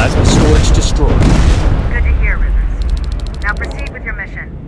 Plasma storage destroyed. Good to hear, Rivers. Now proceed with your mission.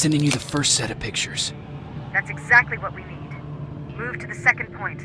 sending you the first set of pictures. That's exactly what we need. Move to the second point.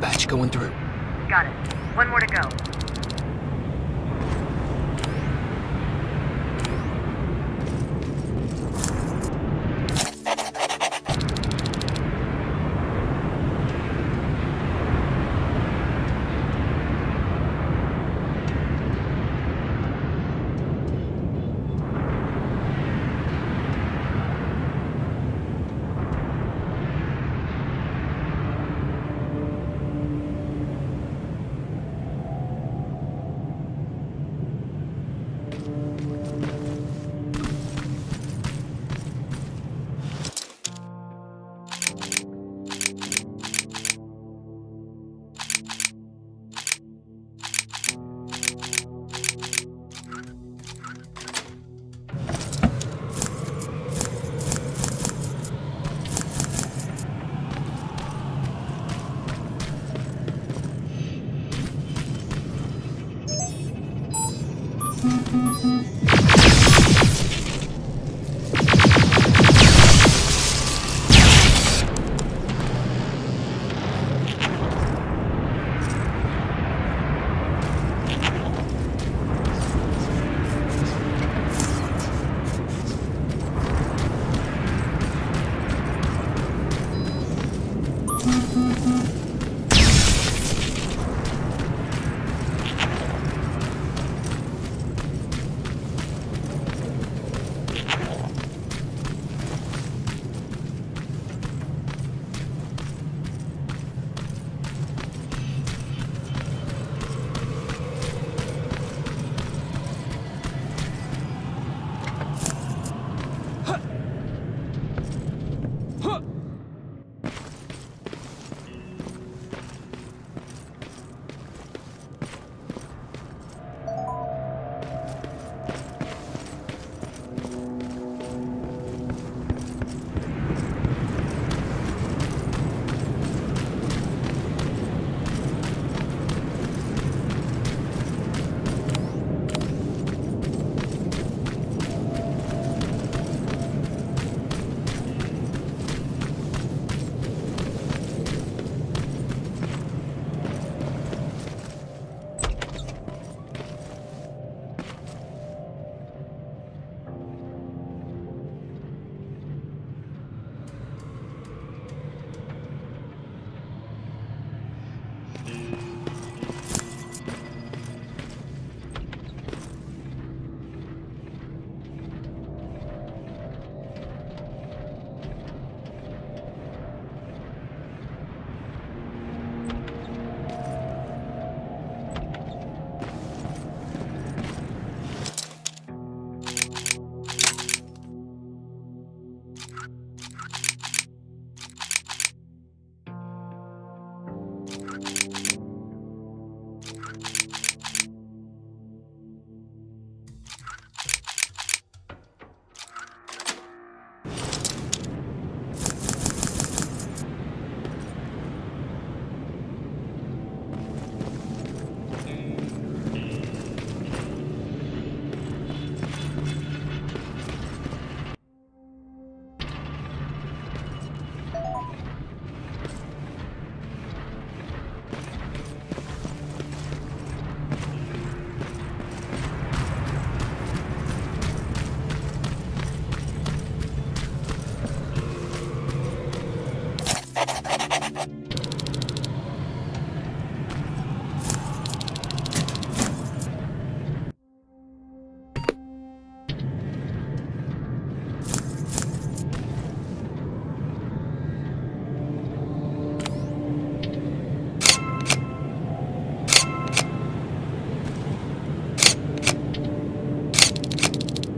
Batch going through. Got it. One more to go.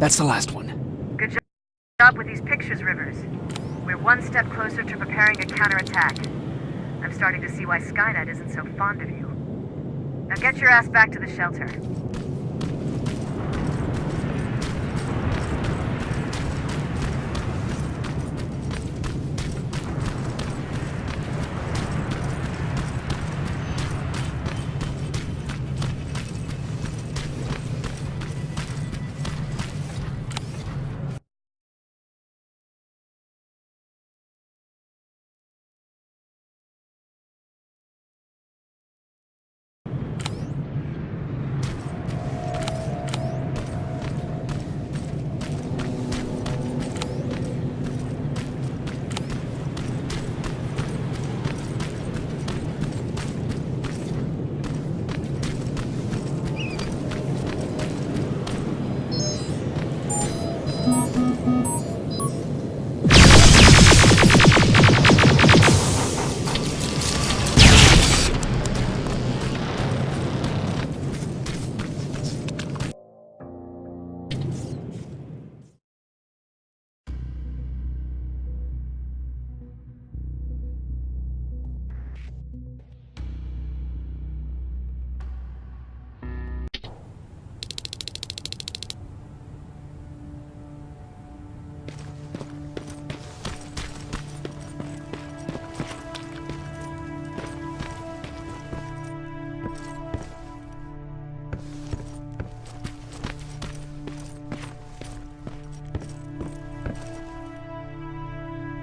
That's the last one. Good job with these pictures, Rivers. We're one step closer to preparing a counterattack. I'm starting to see why Skynet isn't so fond of you. Now get your ass back to the shelter.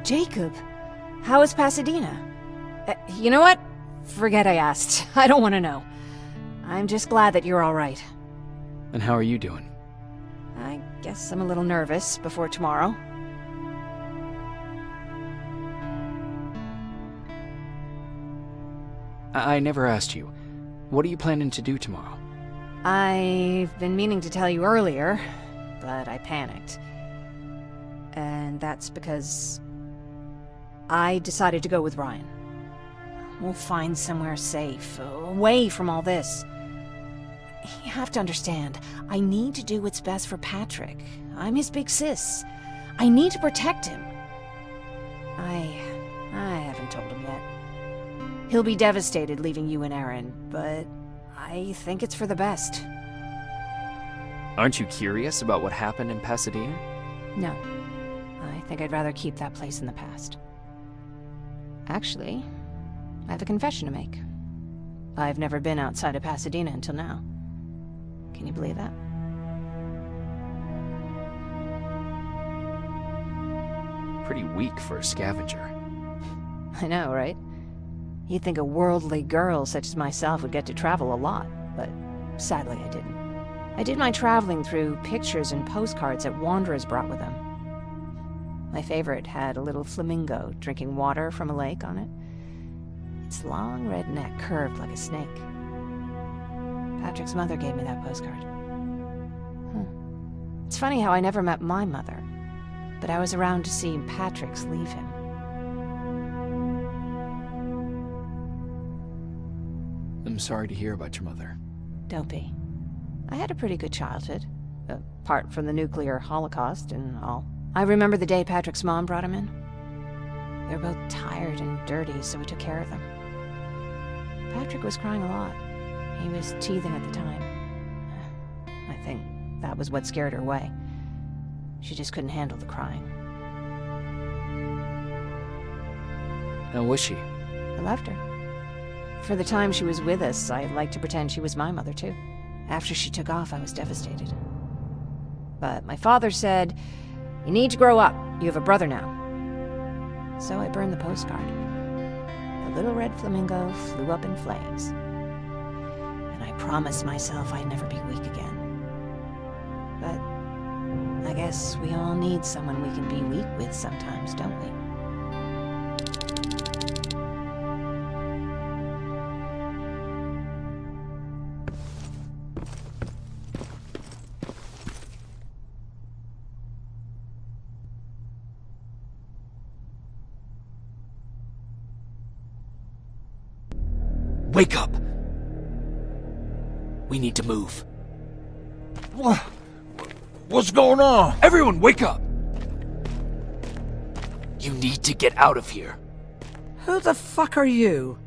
Jacob, how is Pasadena? You know what? Forget I asked. I don't want to know. I'm just glad that you're all right. And how are you doing? I guess I'm a little nervous before tomorrow. I never asked you. What are you planning to do tomorrow? I've been meaning to tell you earlier, but I panicked. And that's because I decided to go with Ryan. We'll find somewhere safe, away from all this. You have to understand, I need to do what's best for Patrick. I'm his big sis. I need to protect him. I haven't told him yet. He'll be devastated leaving you and Aaron, but I think it's for the best. Aren't you curious about what happened in Pasadena? No. I think I'd rather keep that place in the past. Actually, I have a confession to make. I've never been outside of Pasadena until now. Can you believe that? Pretty weak for a scavenger. I know, right? You'd think a worldly girl such as myself would get to travel a lot, but sadly I didn't. I did my traveling through pictures and postcards that wanderers brought with them. My favorite had a little flamingo drinking water from a lake on it. Its long red neck curved like a snake. Patrick's mother gave me that postcard. It's funny how I never met my mother, but I was around to see Patrick's leave him. I'm sorry to hear about your mother. Don't be. I had a pretty good childhood, apart from the nuclear holocaust and all. I remember the day Patrick's mom brought him in. They were both tired and dirty, so we took care of them. Patrick was crying a lot. He was teething at the time. I think that was what scared her away. She just couldn't handle the crying. How was she? I loved her. For the time she was with us, I liked to pretend she was my mother, too. After she took off, I was devastated. But my father said, "You need to grow up. You have a brother now." So I burned the postcard. The little red flamingo flew up in flames. And I promised myself I'd never be weak again. But I guess we all need someone we can be weak with sometimes, don't we? Wake up! We need to move. What's going on? Everyone, wake up! You need to get out of here. Who the fuck are you?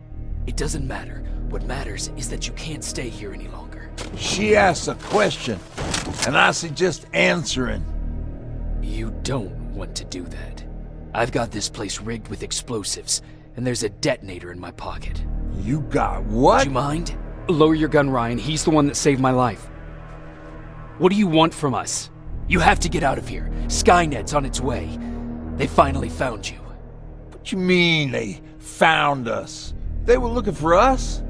It doesn't matter. What matters is that you can't stay here any longer. She asked a question, and I suggest answering. You don't want to do that. I've got this place rigged with explosives, and there's a detonator in my pocket. You got what? Do you mind? Lower your gun, Ryan. He's the one that saved my life. What do you want from us? You have to get out of here. Skynet's on its way. They finally found you. What you mean they found us? They were looking for us?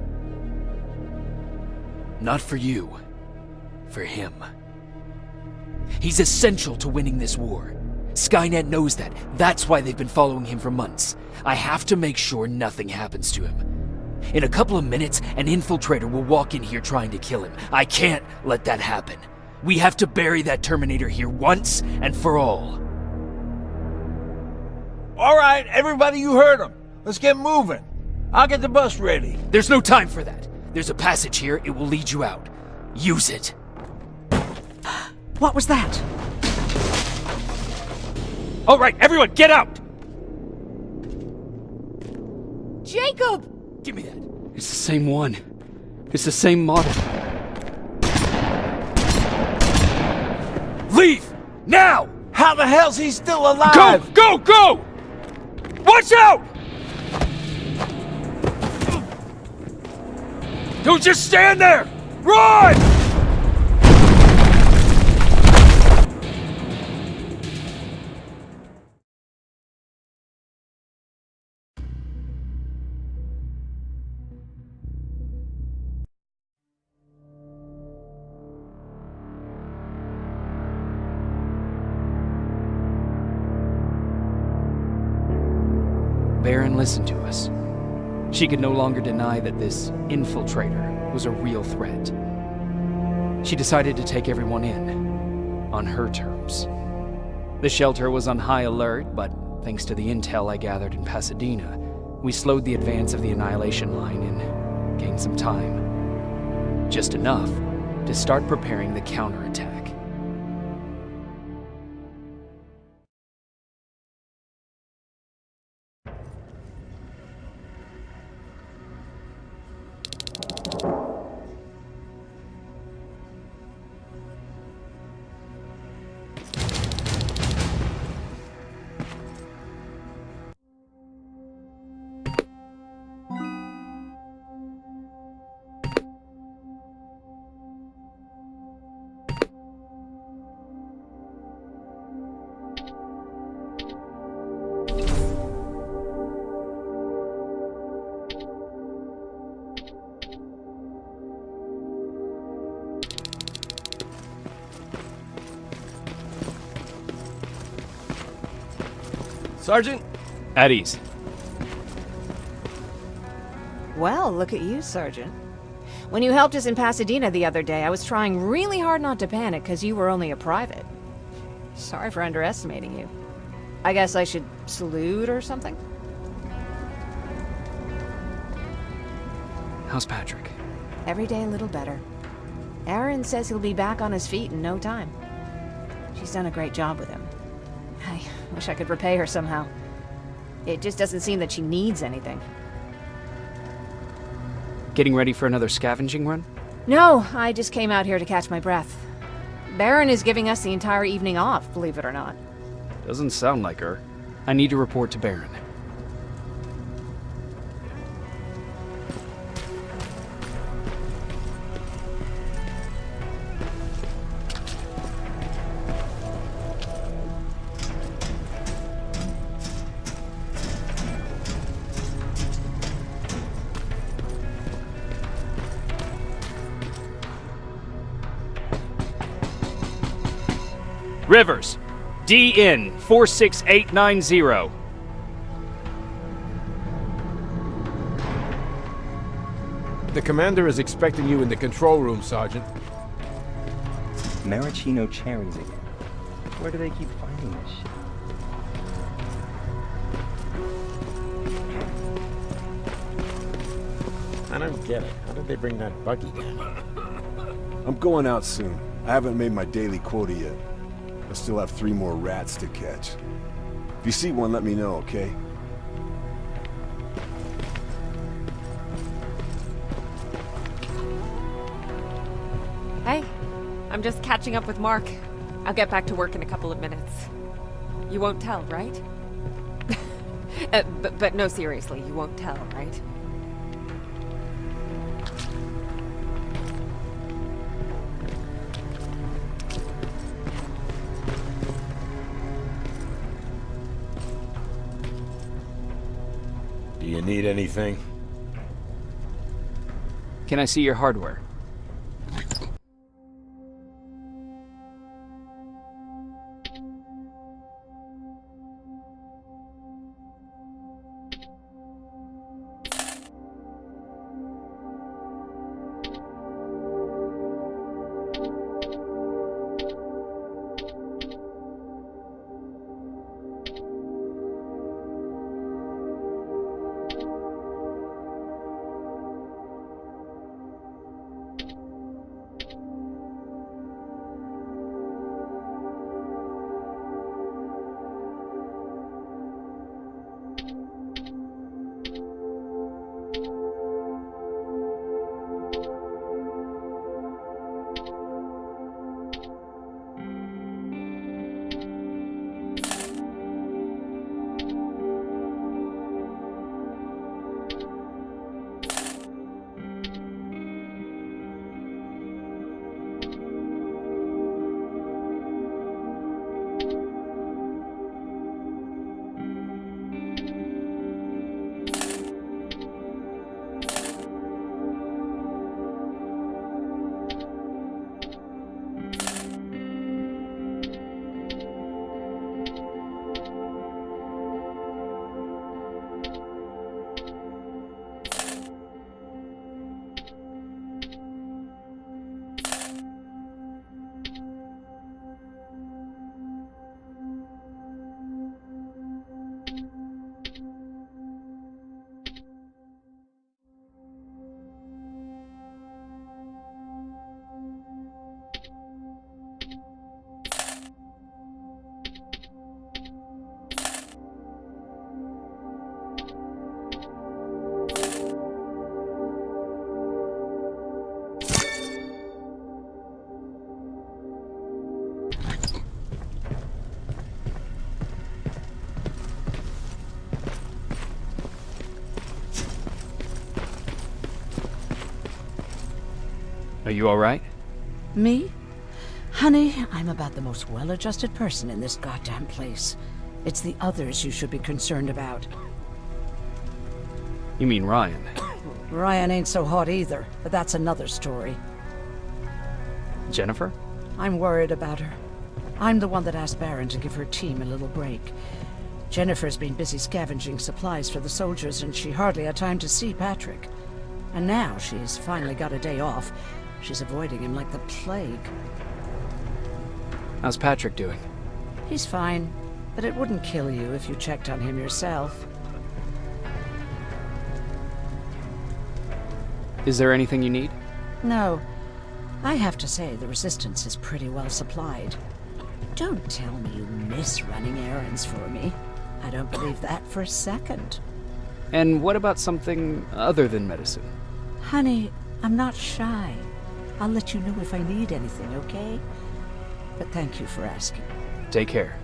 Not for you. For him. He's essential to winning this war. Skynet knows that. That's why they've been following him for months. I have to make sure nothing happens to him. In a couple of minutes, an infiltrator will walk in here trying to kill him. I can't let that happen. We have to bury that Terminator here once and for all. All right, everybody, you heard him. Let's get moving. I'll get the bus ready. There's no time for that. There's a passage here. It will lead you out. Use it. What was that? All right, everyone, get out! Jacob! Give me that. It's the same one. It's the same model. Leave! Now! How the hell's he still alive? Go! Go! Go! Watch out! Don't just stand there! Run! Baron listened to us. She could no longer deny that this infiltrator was a real threat. She decided to take everyone in, on her terms. The shelter was on high alert, but thanks to the intel I gathered in Pasadena, we slowed the advance of the Annihilation Line and gained some time. Just enough to start preparing the counterattack. Sergeant? At ease. Well, look at you, Sergeant. When you helped us in Pasadena the other day, I was trying really hard not to panic because you were only a private. Sorry for underestimating you. I guess I should salute or something? How's Patrick? Every day a little better. Aaron says he'll be back on his feet in no time. She's done a great job with him. I wish I could repay her somehow. It just doesn't seem that she needs anything. Getting ready for another scavenging run? No, I just came out here to catch my breath. Baron is giving us the entire evening off, believe it or not. Doesn't sound like her. I need to report to Baron. Rivers, DN 46890. The commander is expecting you in the control room, Sergeant. Maraschino cherries again. Where do they keep finding this shit? I don't get it. How did they bring that buggy down? I'm going out soon. I haven't made my daily quota yet. I still have 3 more rats to catch. If you see one, let me know, okay? Hey, I'm just catching up with Mark. I'll get back to work in a couple of minutes. You won't tell, right? But no, seriously, you won't tell, right? Do you need anything? Can I see your hardware? Are you alright? Me? Honey, I'm about the most well-adjusted person in this goddamn place. It's the others you should be concerned about. You mean Ryan? Ryan ain't so hot either, but that's another story. Jennifer? I'm worried about her. I'm the one that asked Baron to give her team a little break. Jennifer's been busy scavenging supplies for the soldiers, and she hardly had time to see Patrick. And now she's finally got a day off. She's avoiding him like the plague. How's Patrick doing? He's fine, but it wouldn't kill you if you checked on him yourself. Is there anything you need? No. I have to say the Resistance is pretty well supplied. Don't tell me you miss running errands for me. I don't believe that for a second. And what about something other than medicine? Honey, I'm not shy. I'll let you know if I need anything, okay? But thank you for asking. Take care.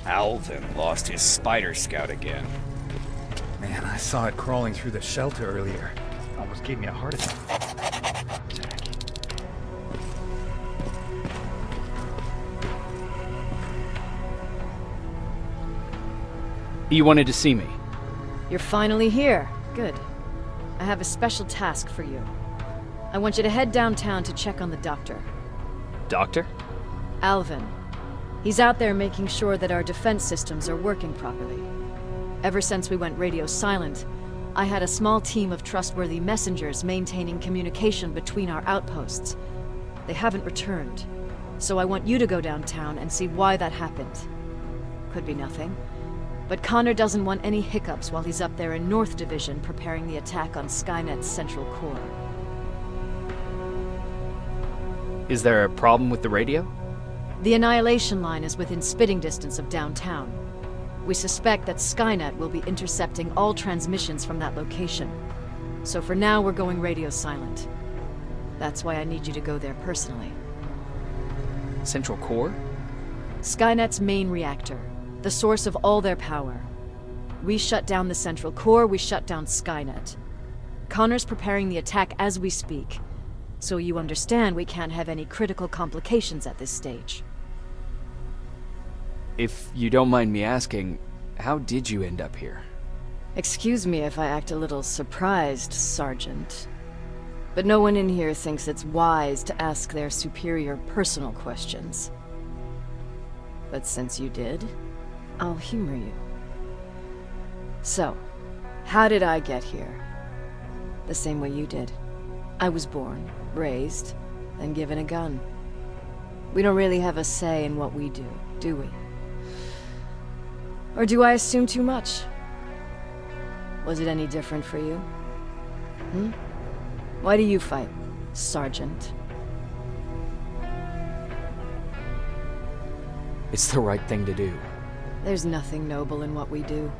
Alvin lost his spider scout again. Man, I saw it crawling through the shelter earlier. Almost gave me a heart attack. You wanted to see me? You're finally here. Good. I have a special task for you. I want you to head downtown to check on the doctor. Doctor? Alvin. He's out there making sure that our defense systems are working properly. Ever since we went radio silent, I had a small team of trustworthy messengers maintaining communication between our outposts. They haven't returned, so I want you to go downtown and see why that happened. Could be nothing, but Connor doesn't want any hiccups while he's up there in North Division preparing the attack on Skynet's central core. Is there a problem with the radio? The Annihilation Line is within spitting distance of downtown. We suspect that Skynet will be intercepting all transmissions from that location. So for now, we're going radio silent. That's why I need you to go there personally. Central Core? Skynet's main reactor, the source of all their power. We shut down the Central Core, we shut down Skynet. Connor's preparing the attack as we speak, so you understand we can't have any critical complications at this stage. If you don't mind me asking, how did you end up here? Excuse me if I act a little surprised, Sergeant. But no one in here thinks it's wise to ask their superior personal questions. But since you did, I'll humor you. So, how did I get here? The same way you did. I was born, raised, and given a gun. We don't really have a say in what we do we? Or do I assume too much? Was it any different for you? Why do you fight, Sergeant? It's the right thing to do. There's nothing noble in what we do.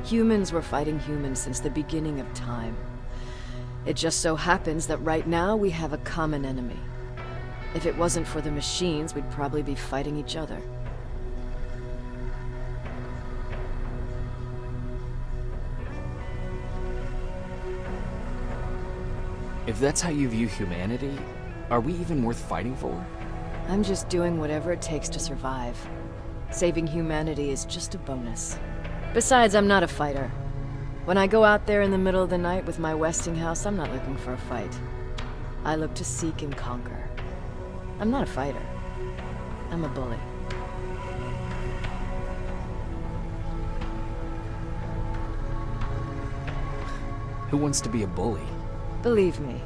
Humans were fighting humans since the beginning of time. It just so happens that right now we have a common enemy. If it wasn't for the machines, we'd probably be fighting each other. If that's how you view humanity, are we even worth fighting for? I'm just doing whatever it takes to survive. Saving humanity is just a bonus. Besides, I'm not a fighter. When I go out there in the middle of the night with my Westinghouse, I'm not looking for a fight. I look to seek and conquer. I'm not a fighter. I'm a bully. Who wants to be a bully? Believe me,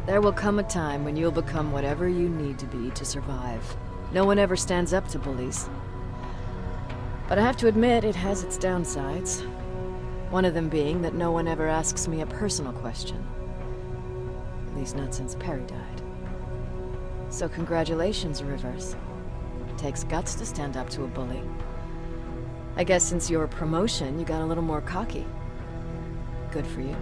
there will come a time when you'll become whatever you need to be to survive. No one ever stands up to bullies. But I have to admit, it has its downsides. One of them being that no one ever asks me a personal question. At least not since Perry died. So congratulations, Rivers. It takes guts to stand up to a bully. I guess since your promotion, you got a little more cocky. Good for you.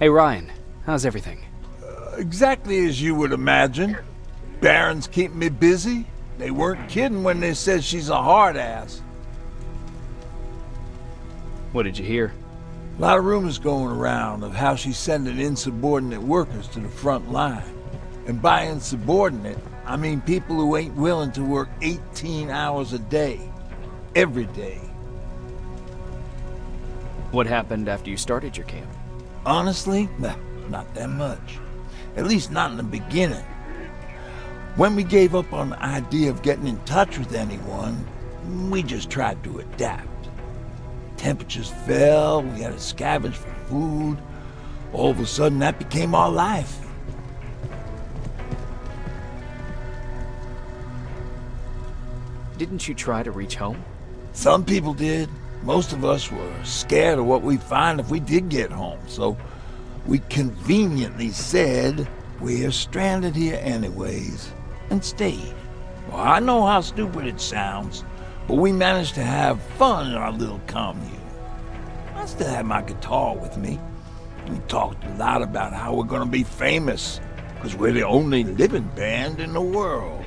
Hey Ryan, how's everything? Exactly as you would imagine. Baron's keeping me busy. They weren't kidding when they said she's a hard ass. What did you hear? A lot of rumors going around of how she's sending insubordinate workers to the front line. And by insubordinate, I mean people who ain't willing to work 18 hours a day. Every day. What happened after you started your camp? Honestly, not that much. At least not in the beginning. When we gave up on the idea of getting in touch with anyone, we just tried to adapt. Temperatures fell, we had to scavenge for food. All of a sudden, that became our life. Didn't you try to reach home? Some people did. Most of us were scared of what we'd find if we did get home, so we conveniently said we're stranded here anyways, and stayed. Well, I know how stupid it sounds, but we managed to have fun in our little commune. I still had my guitar with me. We talked a lot about how we're gonna be famous, because we're the only living band in the world.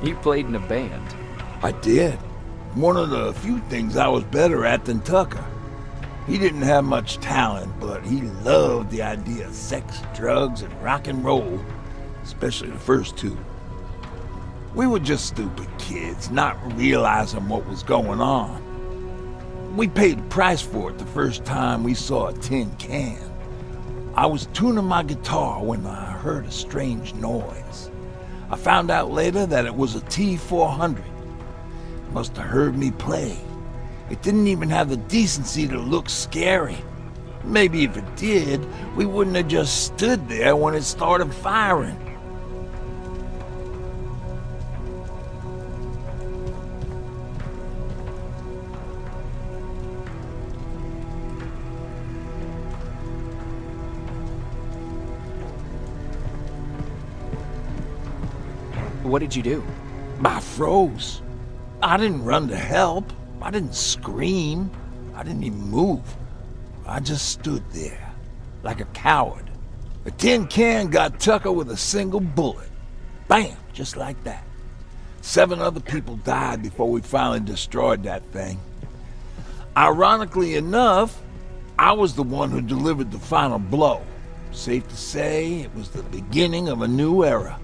You played in a band. I did. One of the few things I was better at than Tucker. He didn't have much talent, but he loved the idea of sex, drugs, and rock and roll, especially the first two. We were just stupid kids, not realizing what was going on. We paid the price for it the first time we saw a tin can. I was tuning my guitar when I heard a strange noise. I found out later that it was a T-400. Must have heard me play. It didn't even have the decency to look scary. Maybe if it did, we wouldn't have just stood there when it started firing. What did you do? I froze. I didn't run to help. I didn't scream. I didn't even move. I just stood there, like a coward. A tin can got Tucker with a single bullet. Bam! Just like that. 7 other people died before we finally destroyed that thing. Ironically enough, I was the one who delivered the final blow. Safe to say, it was the beginning of a new era.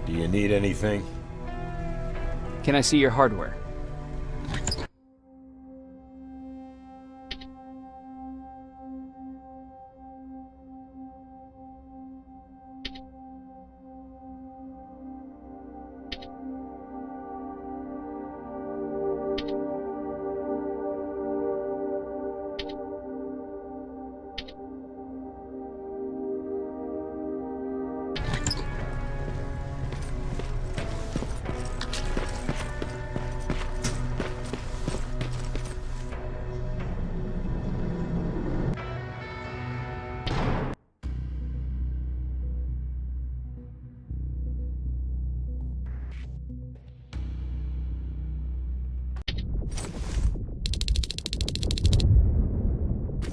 Do you need anything? Can I see your hardware?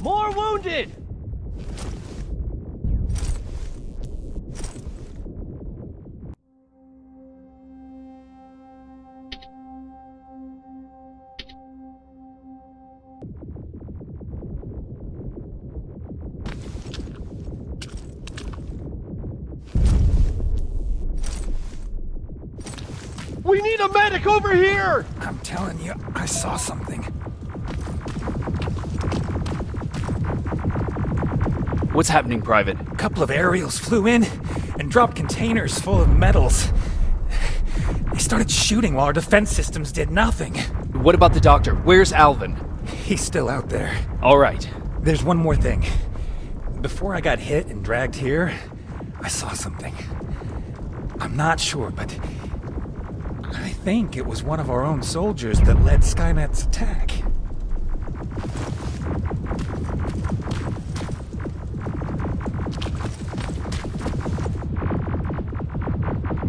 More wounded! We need a medic over here! I'm telling you, I saw something. What's happening, Private? A couple of aerials flew in and dropped containers full of metals. They started shooting while our defense systems did nothing. What about the doctor? Where's Alvin? He's still out there. All right. There's one more thing. Before I got hit and dragged here, I saw something. I'm not sure, but I think it was one of our own soldiers that led Skynet's attack.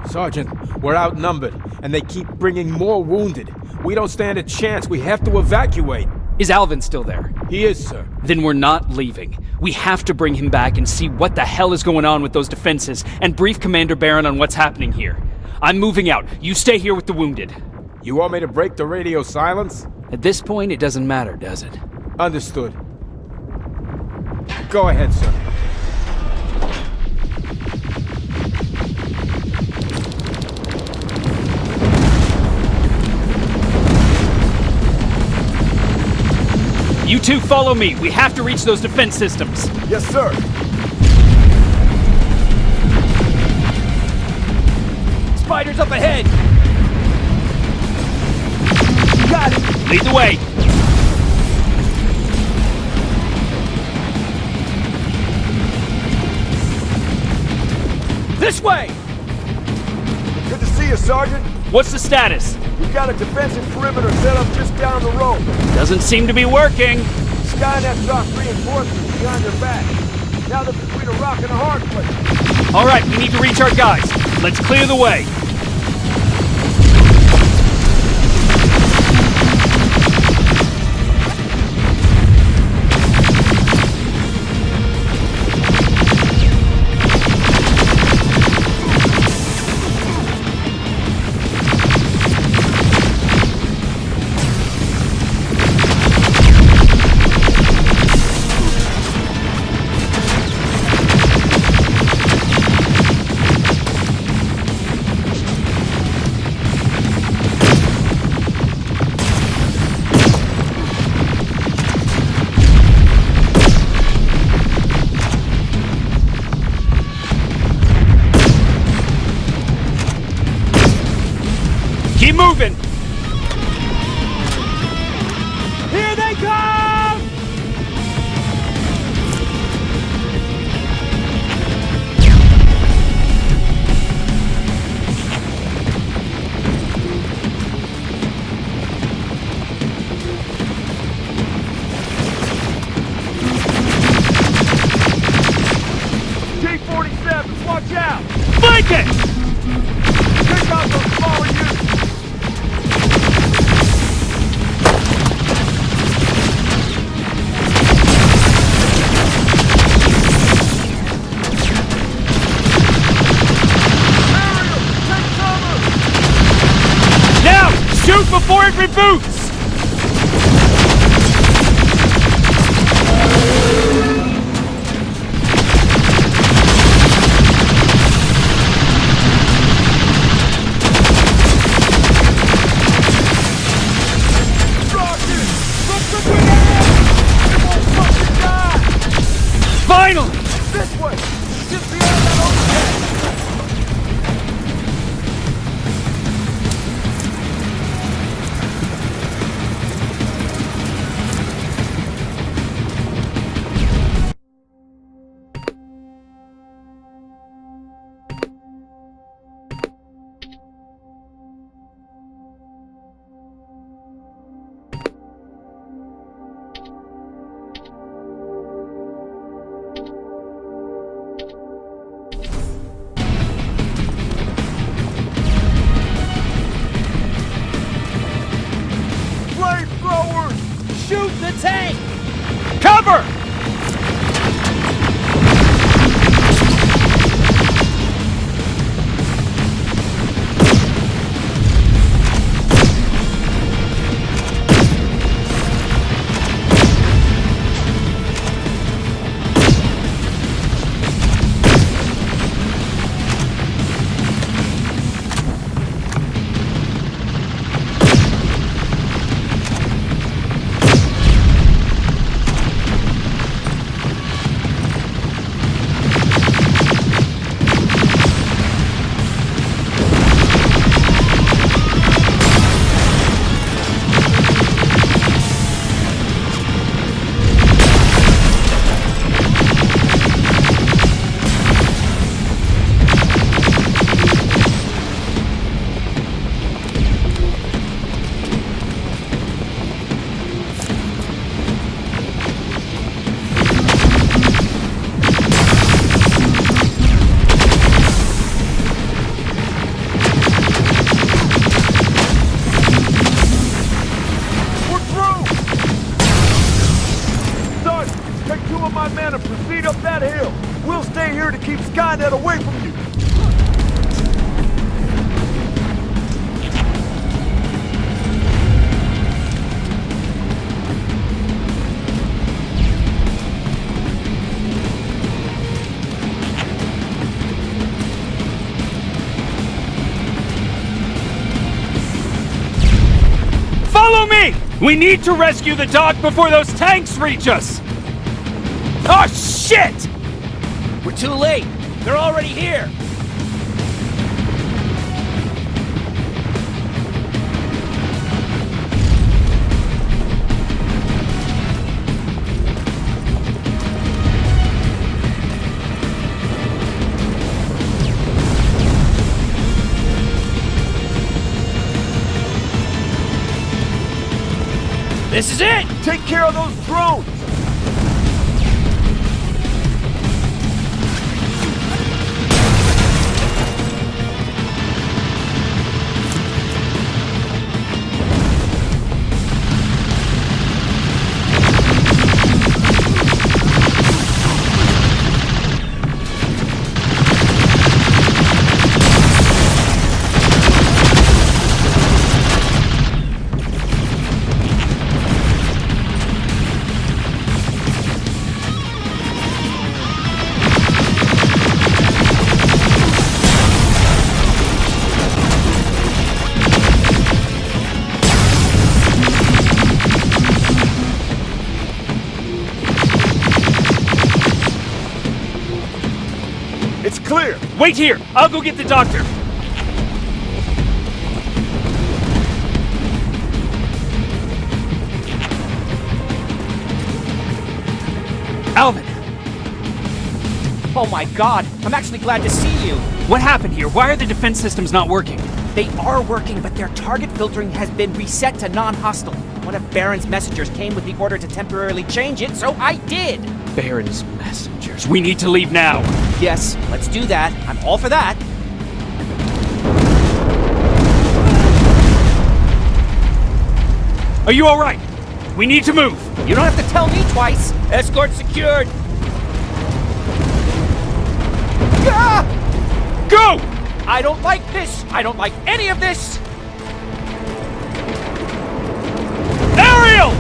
Sergeant, we're outnumbered, and they keep bringing more wounded. We don't stand a chance. We have to evacuate. Is Alvin still there? He is, sir. Then we're not leaving. We have to bring him back and see what the hell is going on with those defenses and brief Commander Barron on what's happening here. I'm moving out. You stay here with the wounded. You want me to break the radio silence? At this point, it doesn't matter, does it? Understood. Go ahead, sir. You two follow me. We have to reach those defense systems. Yes, sir. Spiders up ahead! Got it. Lead the way. This way! Good to see you, Sergeant. What's the status? We've got a defensive perimeter set up just down the road. Doesn't seem to be working. Skynet dropped reinforcements behind their back. Now they're between a rock and a hard place. All right, we need to reach our guys. Let's clear the way. Keep moving! Here they come! T-47s, watch out! Flank it! Pick out those smaller units! Now, shoot before it reboots! Finally! This way! Just beyond that overhead! Flamethrowers! Shoot the tank! Cover! Skynet away from you! Follow me! We need to rescue the dock before those tanks reach us! Oh, shit! We're too late. They're already here. This is it! Take care of those drones! It's clear! Wait here! I'll go get the doctor! Alvin! Oh my god, I'm actually glad to see you. What happened here? Why are the defense systems not working? They are working, but their target filtering has been reset to non-hostile. One of Baron's messengers came with the order to temporarily change it, so I did. Baron's messengers. We need to leave now. Yes, let's do that. I'm all for that. Are you all right? We need to move. You don't have to tell me twice. Escort secured. Ah! Go! I don't like this. I don't like any of this. Ariel!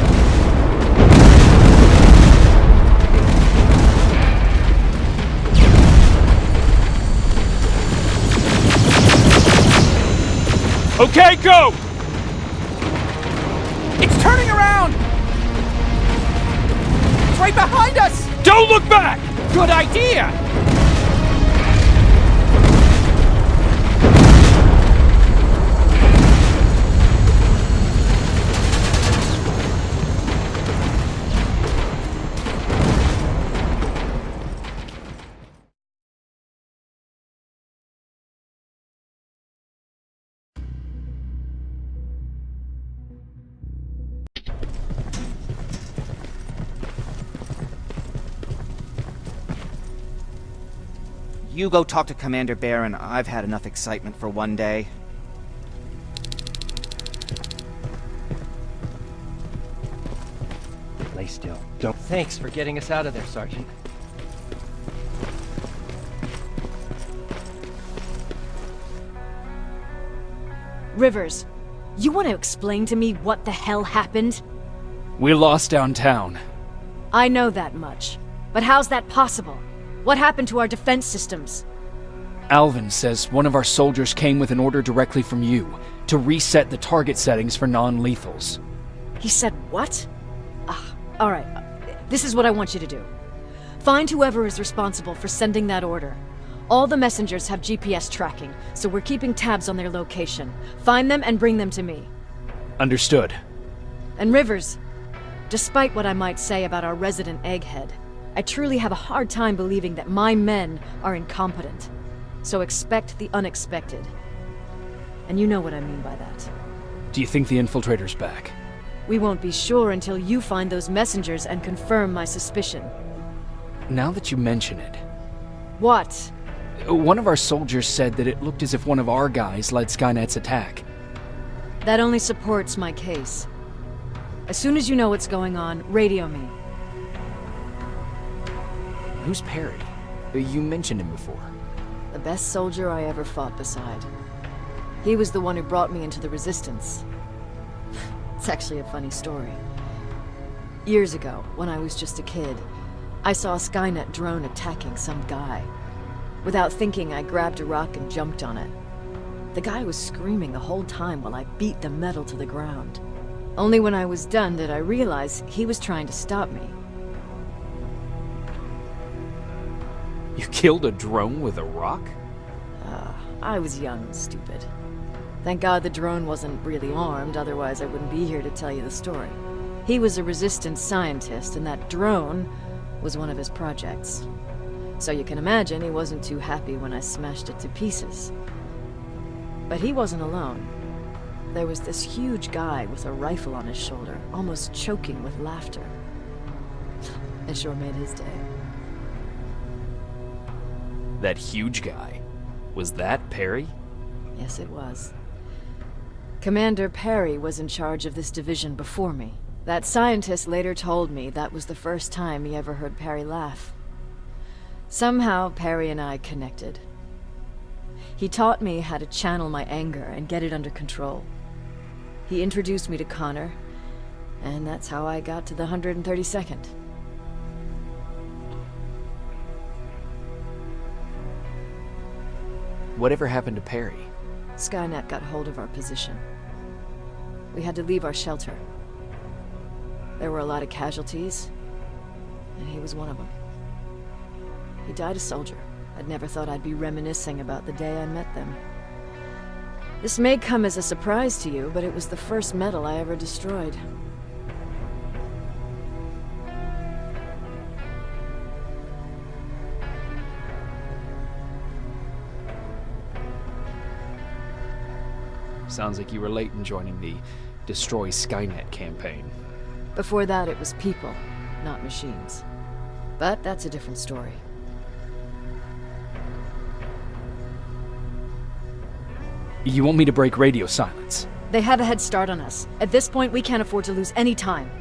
Okay, go! It's turning around! It's right behind us! Don't look back! Good idea! You go talk to Commander Baron. I've had enough excitement for one day. Lay still. Don't. Thanks for getting us out of there, Sergeant. Rivers, you want to explain to me what the hell happened? We lost downtown. I know that much. But how's that possible? What happened to our defense systems? Alvin says one of our soldiers came with an order directly from you to reset the target settings for non-lethals. He said what? Alright. This is what I want you to do. Find whoever is responsible for sending that order. All the messengers have GPS tracking, so we're keeping tabs on their location. Find them and bring them to me. Understood. And Rivers, despite what I might say about our resident egghead, I truly have a hard time believing that my men are incompetent. So expect the unexpected. And you know what I mean by that. Do you think the infiltrator's back? We won't be sure until you find those messengers and confirm my suspicion. Now that you mention it... What? One of our soldiers said that it looked as if one of our guys led Skynet's attack. That only supports my case. As soon as you know what's going on, radio me. Who's Perry? You mentioned him before. The best soldier I ever fought beside. He was the one who brought me into the Resistance. It's actually a funny story. Years ago, when I was just a kid, I saw a Skynet drone attacking some guy. Without thinking, I grabbed a rock and jumped on it. The guy was screaming the whole time while I beat the metal to the ground. Only when I was done did I realize he was trying to stop me. You killed a drone with a rock? I was young and stupid. Thank God the drone wasn't really armed, otherwise I wouldn't be here to tell you the story. He was a resistance scientist, and that drone was one of his projects. So you can imagine he wasn't too happy when I smashed it to pieces. But he wasn't alone. There was this huge guy with a rifle on his shoulder, almost choking with laughter. It sure made his day. That huge guy. Was that Perry? Yes, it was. Commander Perry was in charge of this division before me. That scientist later told me that was the first time he ever heard Perry laugh. Somehow, Perry and I connected. He taught me how to channel my anger and get it under control. He introduced me to Connor, and that's how I got to the 132nd. Whatever happened to Perry? Skynet got hold of our position. We had to leave our shelter. There were a lot of casualties, and he was one of them. He died a soldier. I'd never thought I'd be reminiscing about the day I met them. This may come as a surprise to you, but it was the first metal I ever destroyed. Sounds like you were late in joining the Destroy Skynet campaign. Before that, it was people, not machines. But that's a different story. You want me to break radio silence? They have a head start on us. At this point, we can't afford to lose any time.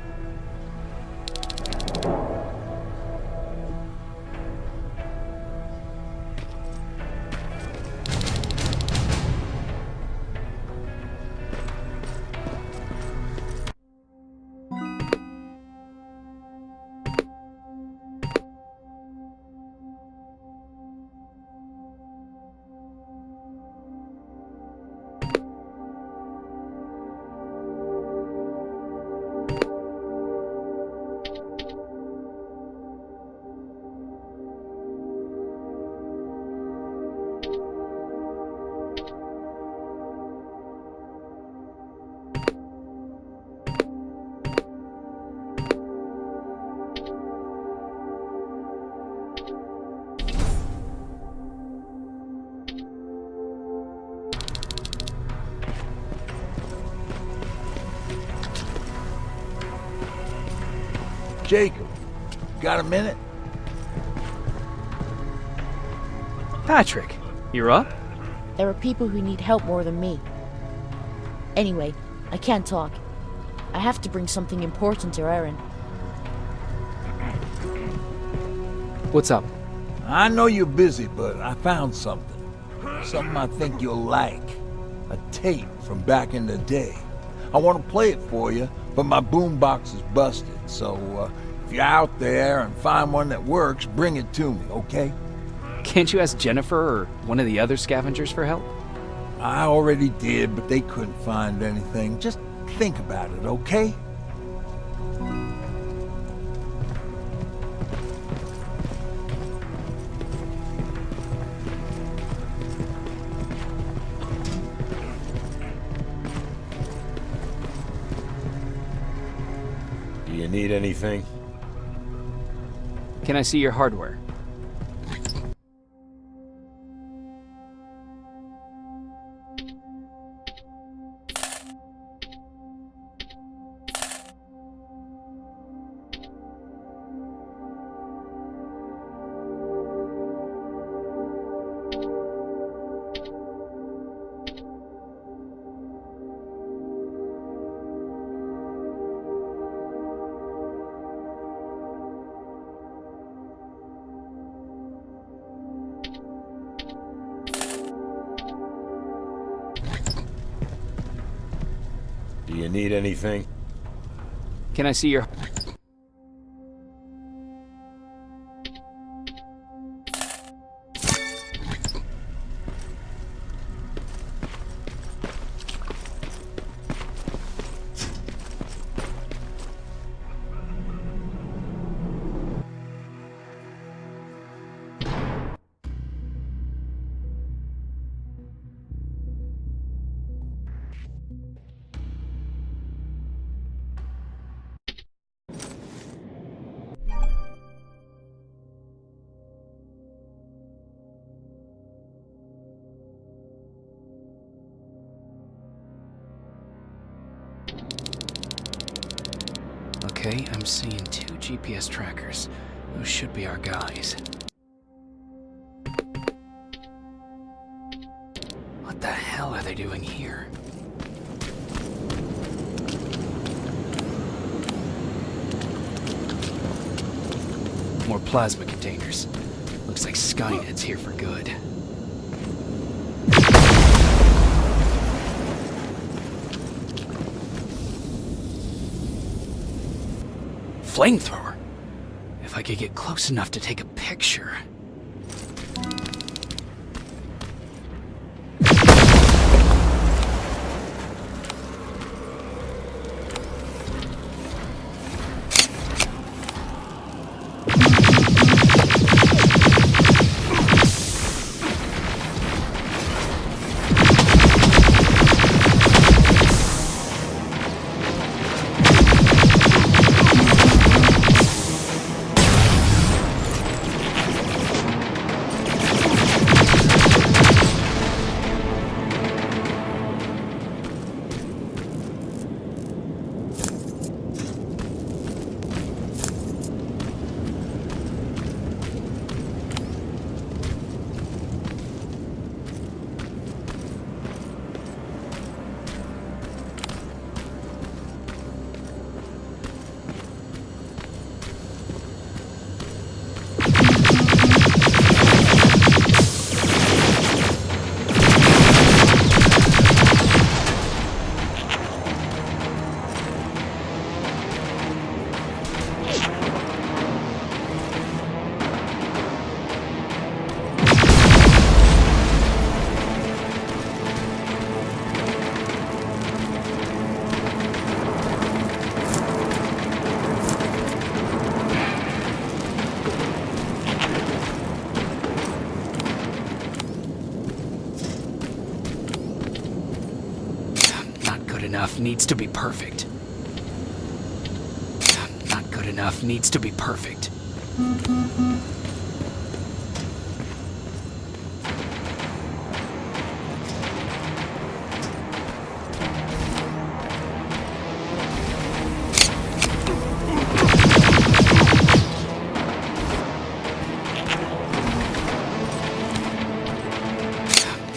Jacob, got a minute? Patrick, you're up? There are people who need help more than me. Anyway, I can't talk. I have to bring something important to Erin. What's up? I know you're busy, but I found something. Something I think you'll like. A tape from back in the day. I want to play it for you, but my boombox is busted, so if you're out there and find one that works, bring it to me, okay? Can't you ask Jennifer or one of the other scavengers for help? I already did, but they couldn't find anything. Just think about it, okay? Do you need anything? Can I see your hardware? Do you need anything? Can I see your... Okay, I'm seeing 2 GPS trackers. Those should be our guys. What the hell are they doing here? More plasma containers. Looks like Skynet's here for good. Flamethrower? If I could get close enough to take a picture. Enough needs to be perfect. Not good enough needs to be perfect.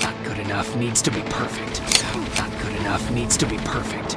Not good enough needs to be perfect. Not good enough needs to be perfect.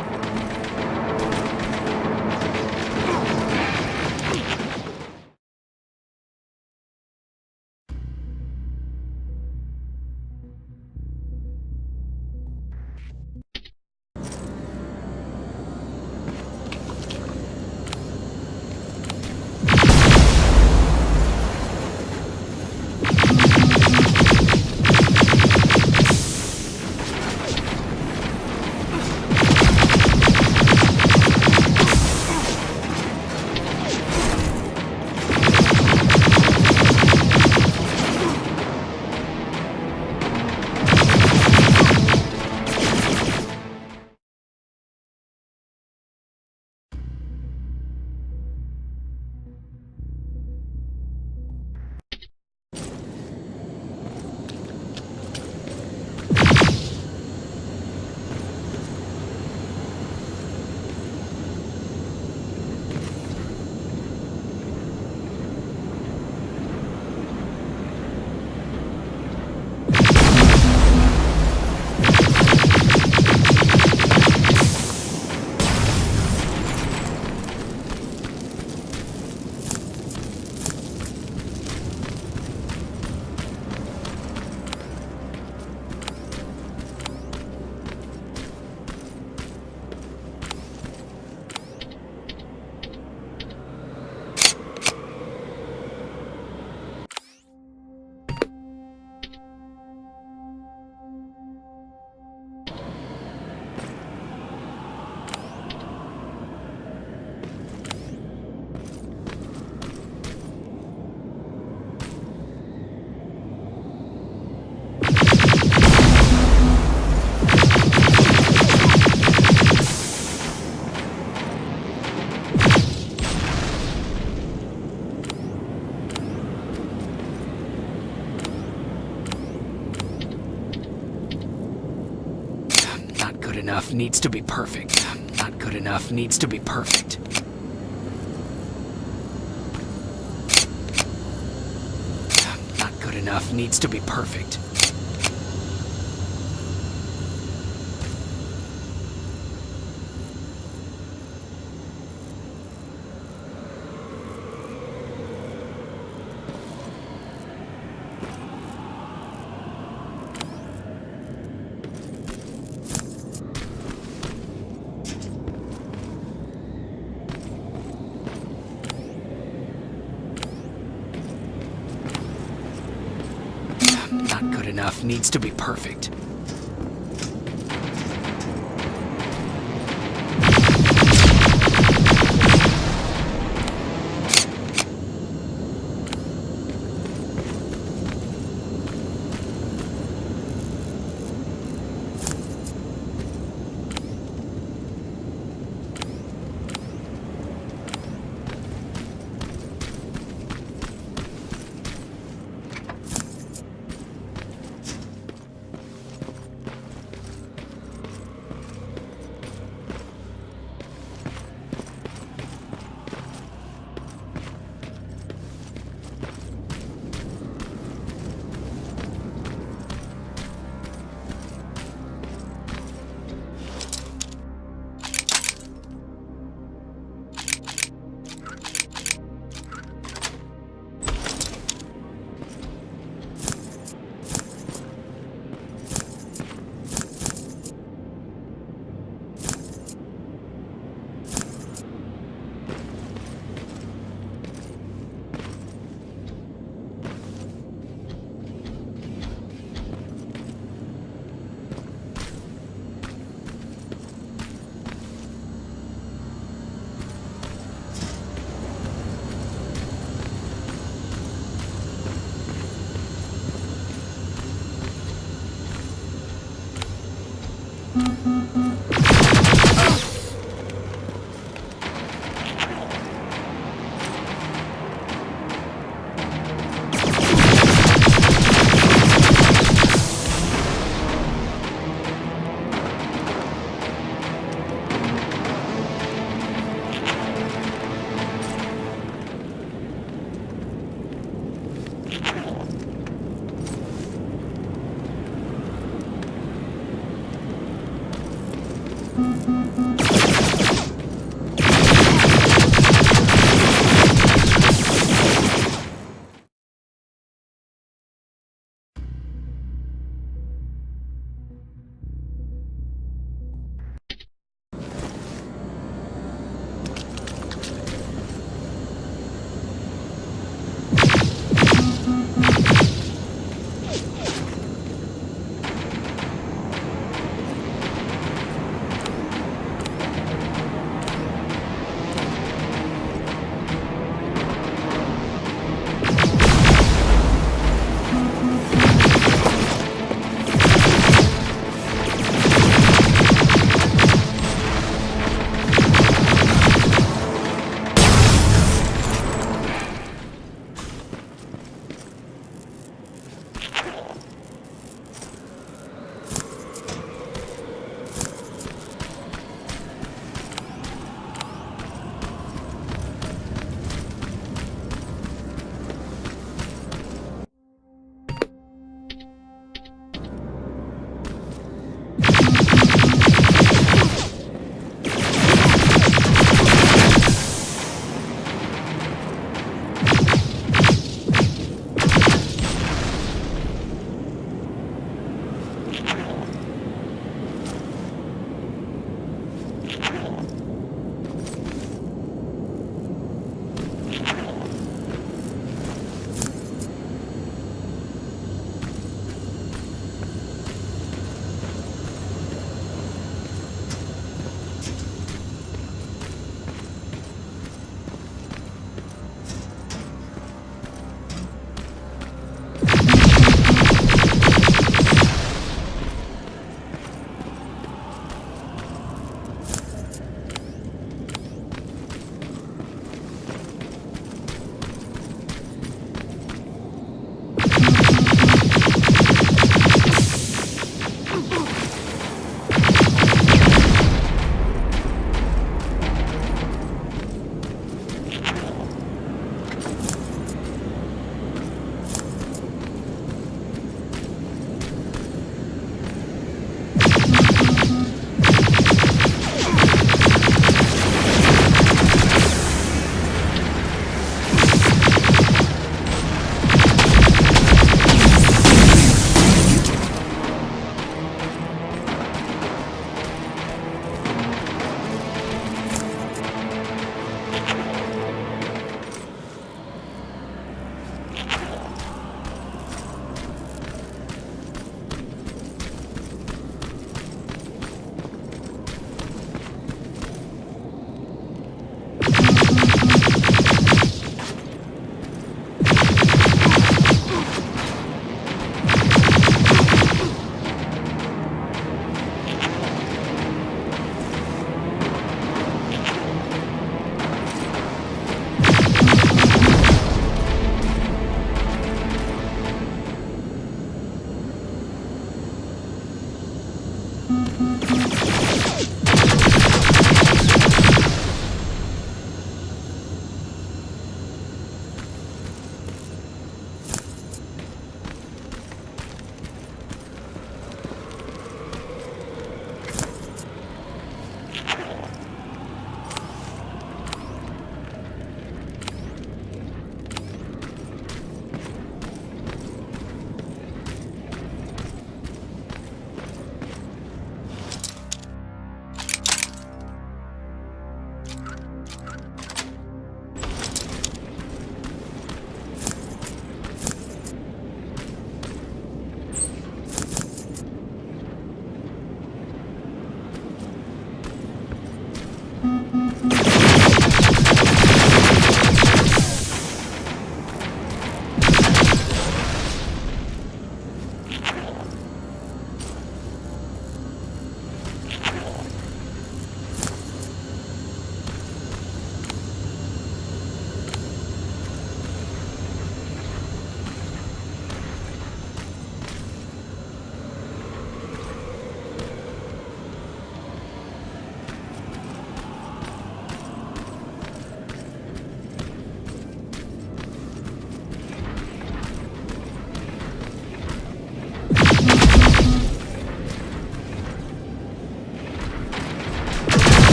Not good enough needs to be perfect. Not good enough needs to be perfect. good enough. Needs to be perfect. Not good enough. Needs to be perfect.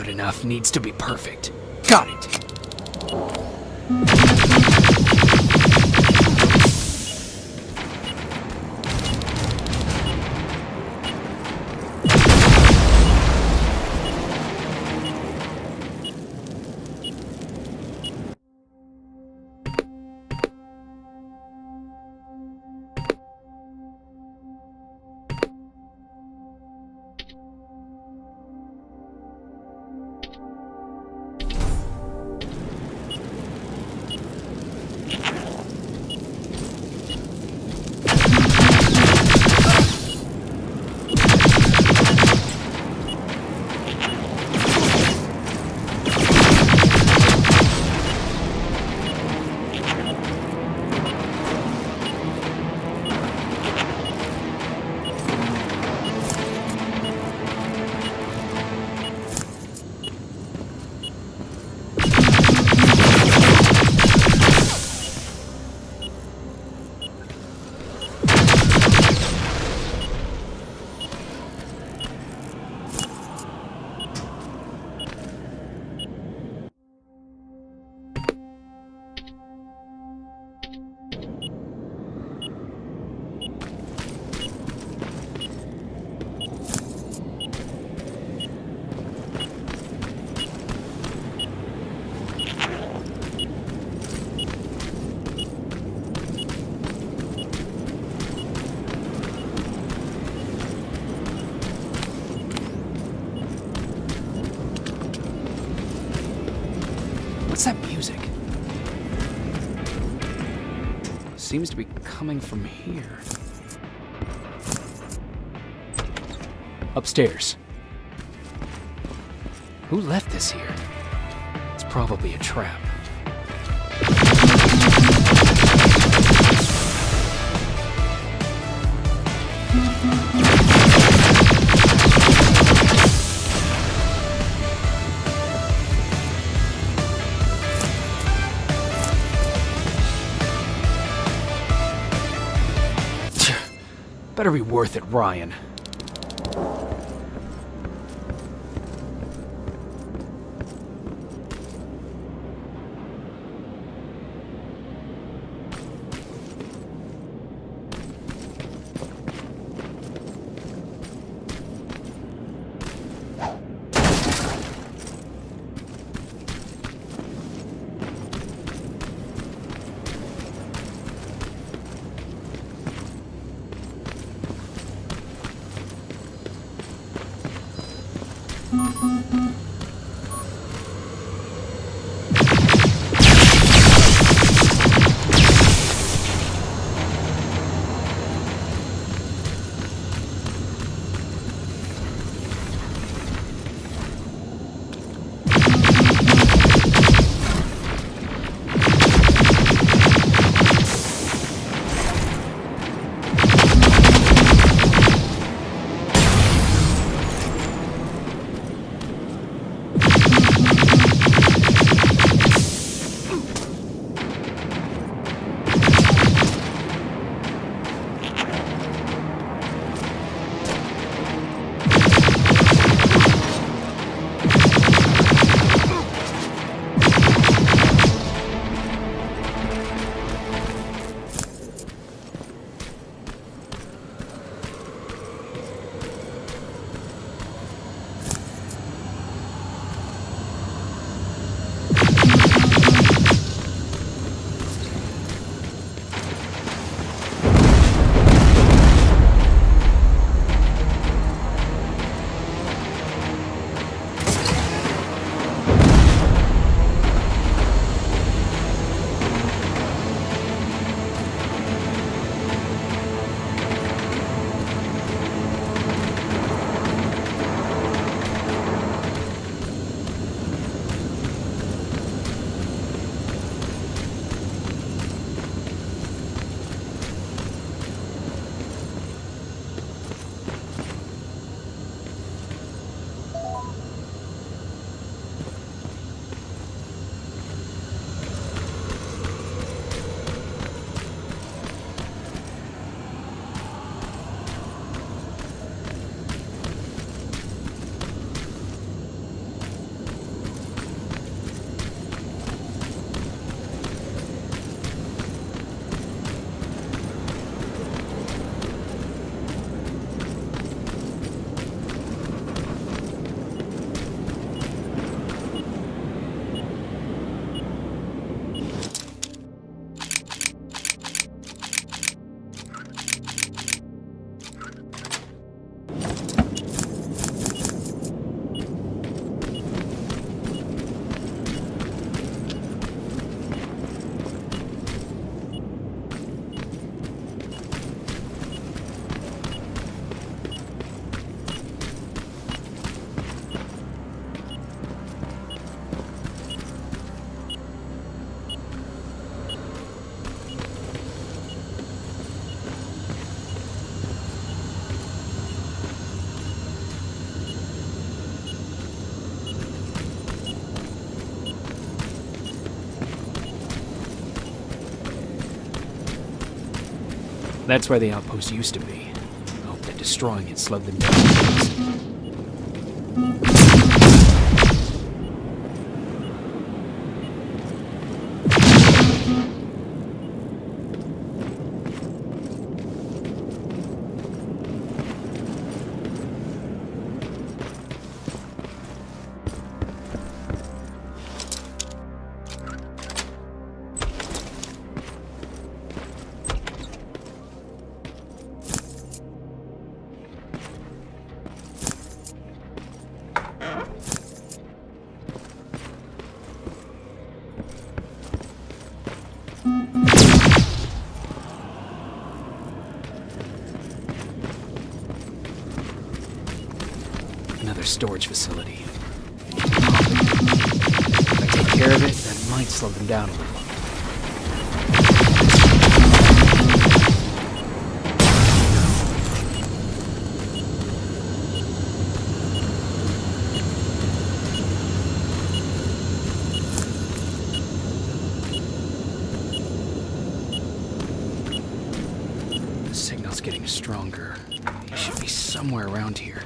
good enough needs to be perfect. Got it. What's that music? Seems to be coming from here. Upstairs. Who left this here? It's probably a trap. Better be worth it, Ryan. That's where the outpost used to be. I hope that destroying it slowed them down. Another storage facility. If I take care of it, that might slow them down a little. The signal's getting stronger. It should be somewhere around here.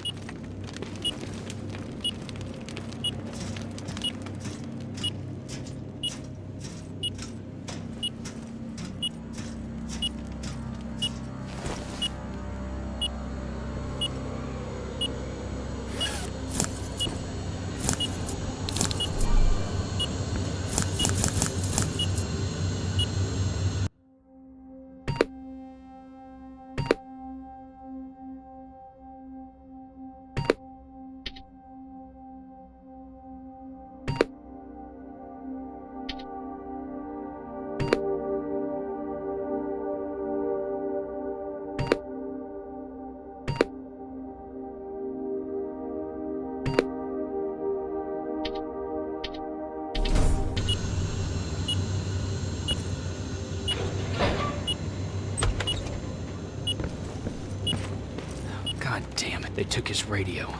God damn it, they took his radio.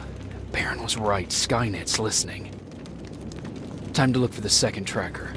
Baron was right, Skynet's listening. Time to look for the second tracker.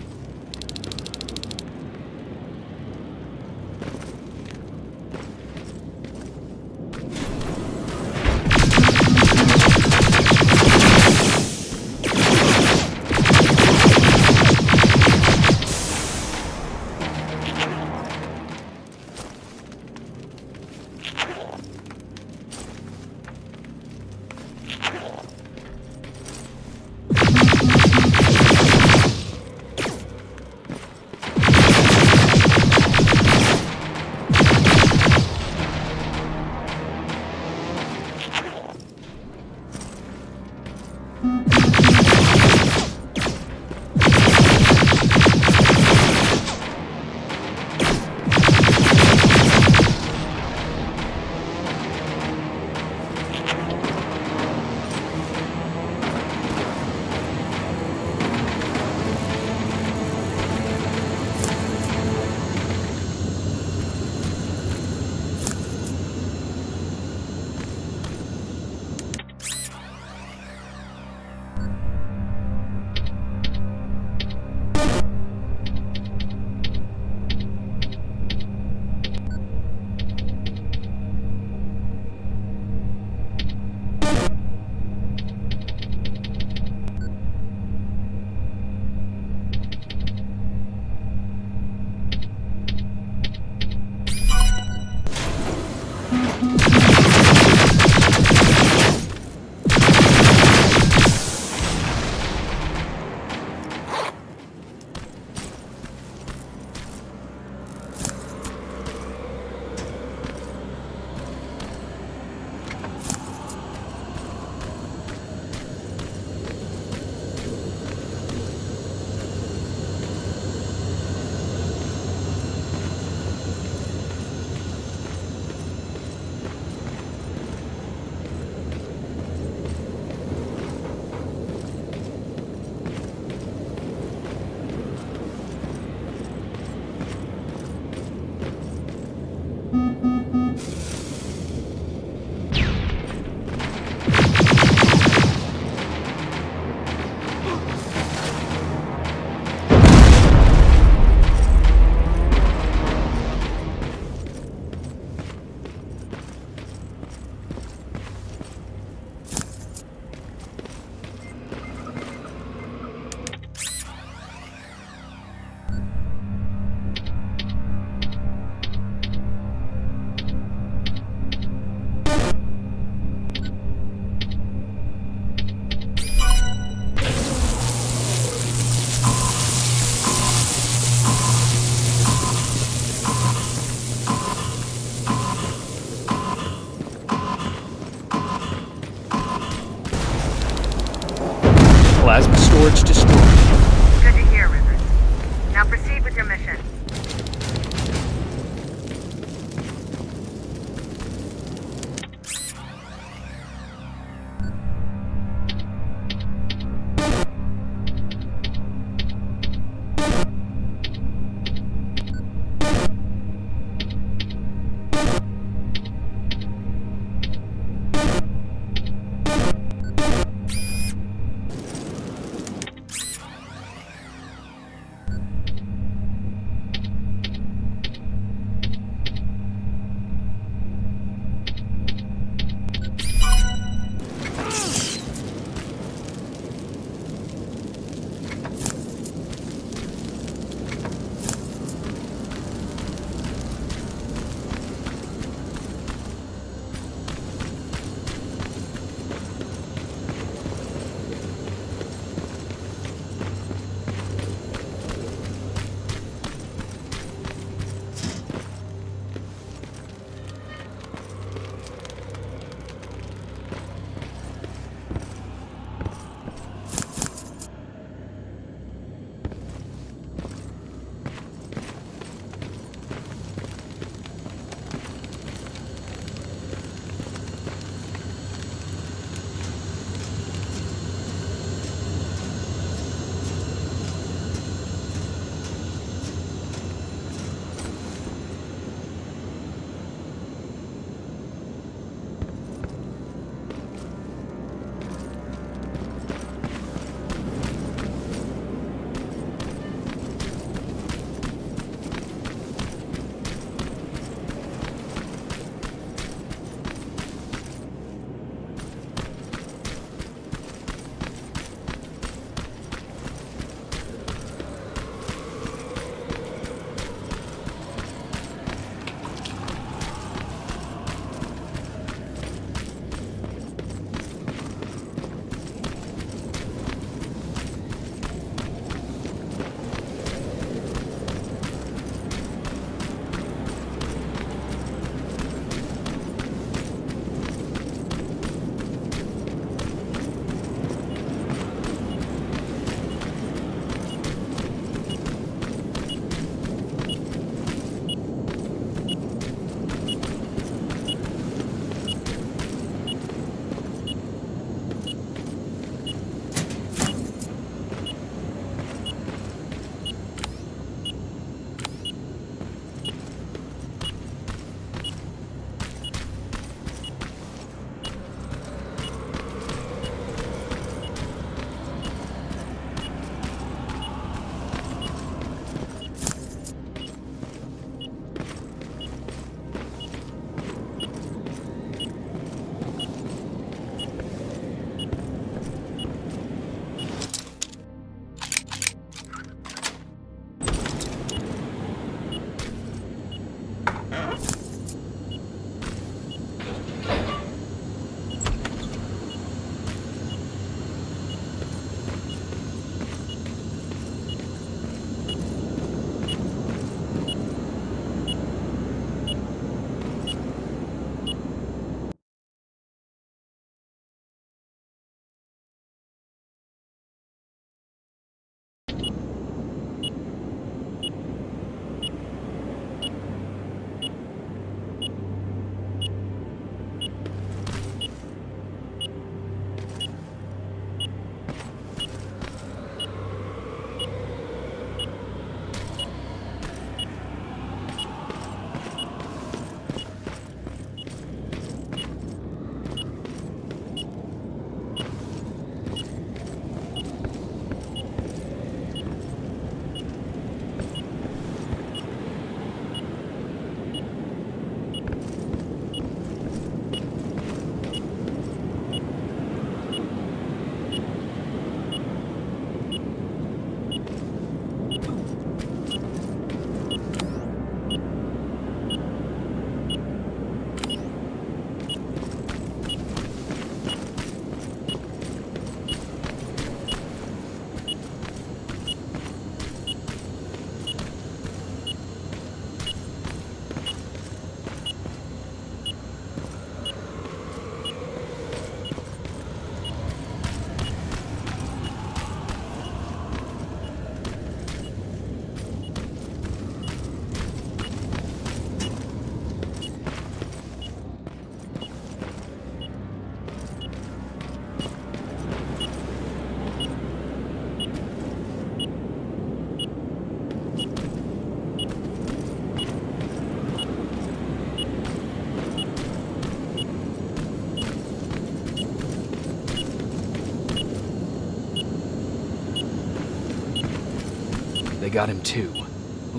Plasma storage destroyed. Good to hear, Rivers. Now proceed with your mission. got him too.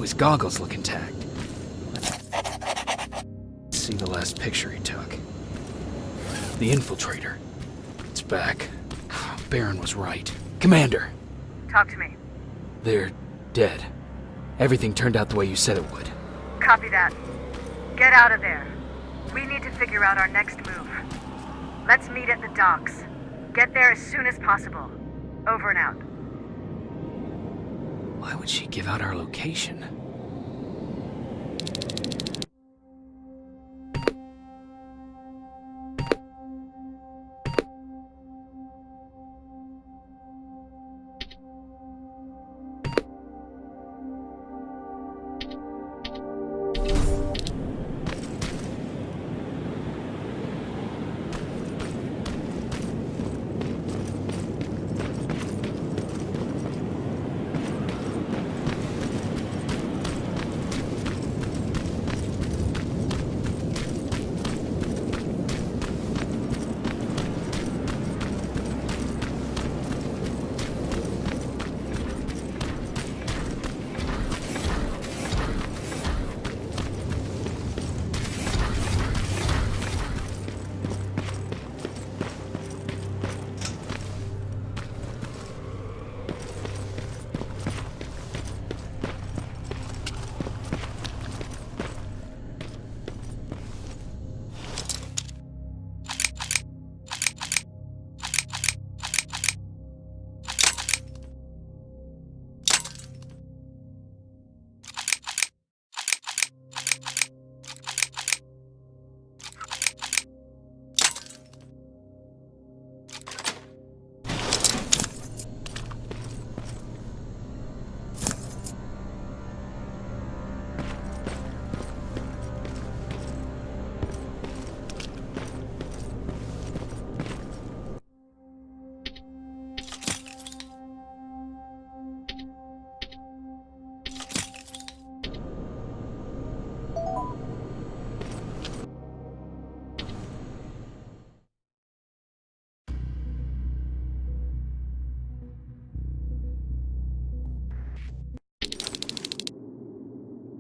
His goggles look intact. Let's see the last picture he took. The infiltrator. It's back. Baron was right. Commander! Talk to me. They're dead. Everything turned out the way you said it would. Copy that. Get out of there. We need to figure out our next move. Let's meet at the docks. Get there as soon as possible. Over and out. Why would she give out our location?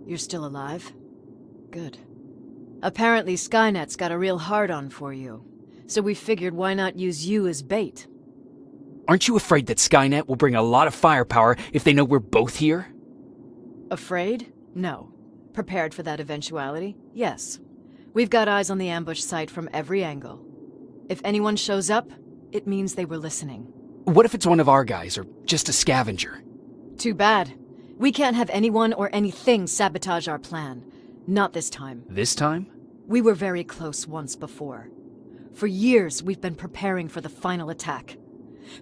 You're still alive? Good. Apparently Skynet's got a real hard-on for you, so we figured why not use you as bait. Aren't you afraid that Skynet will bring a lot of firepower if they know we're both here? Afraid? No. Prepared for that eventuality? Yes. We've got eyes on the ambush site from every angle. If anyone shows up, it means they were listening. What if it's one of our guys, or just a scavenger? Too bad. We can't have anyone or anything sabotage our plan. Not this time. This time? We were very close once before. For years, we've been preparing for the final attack.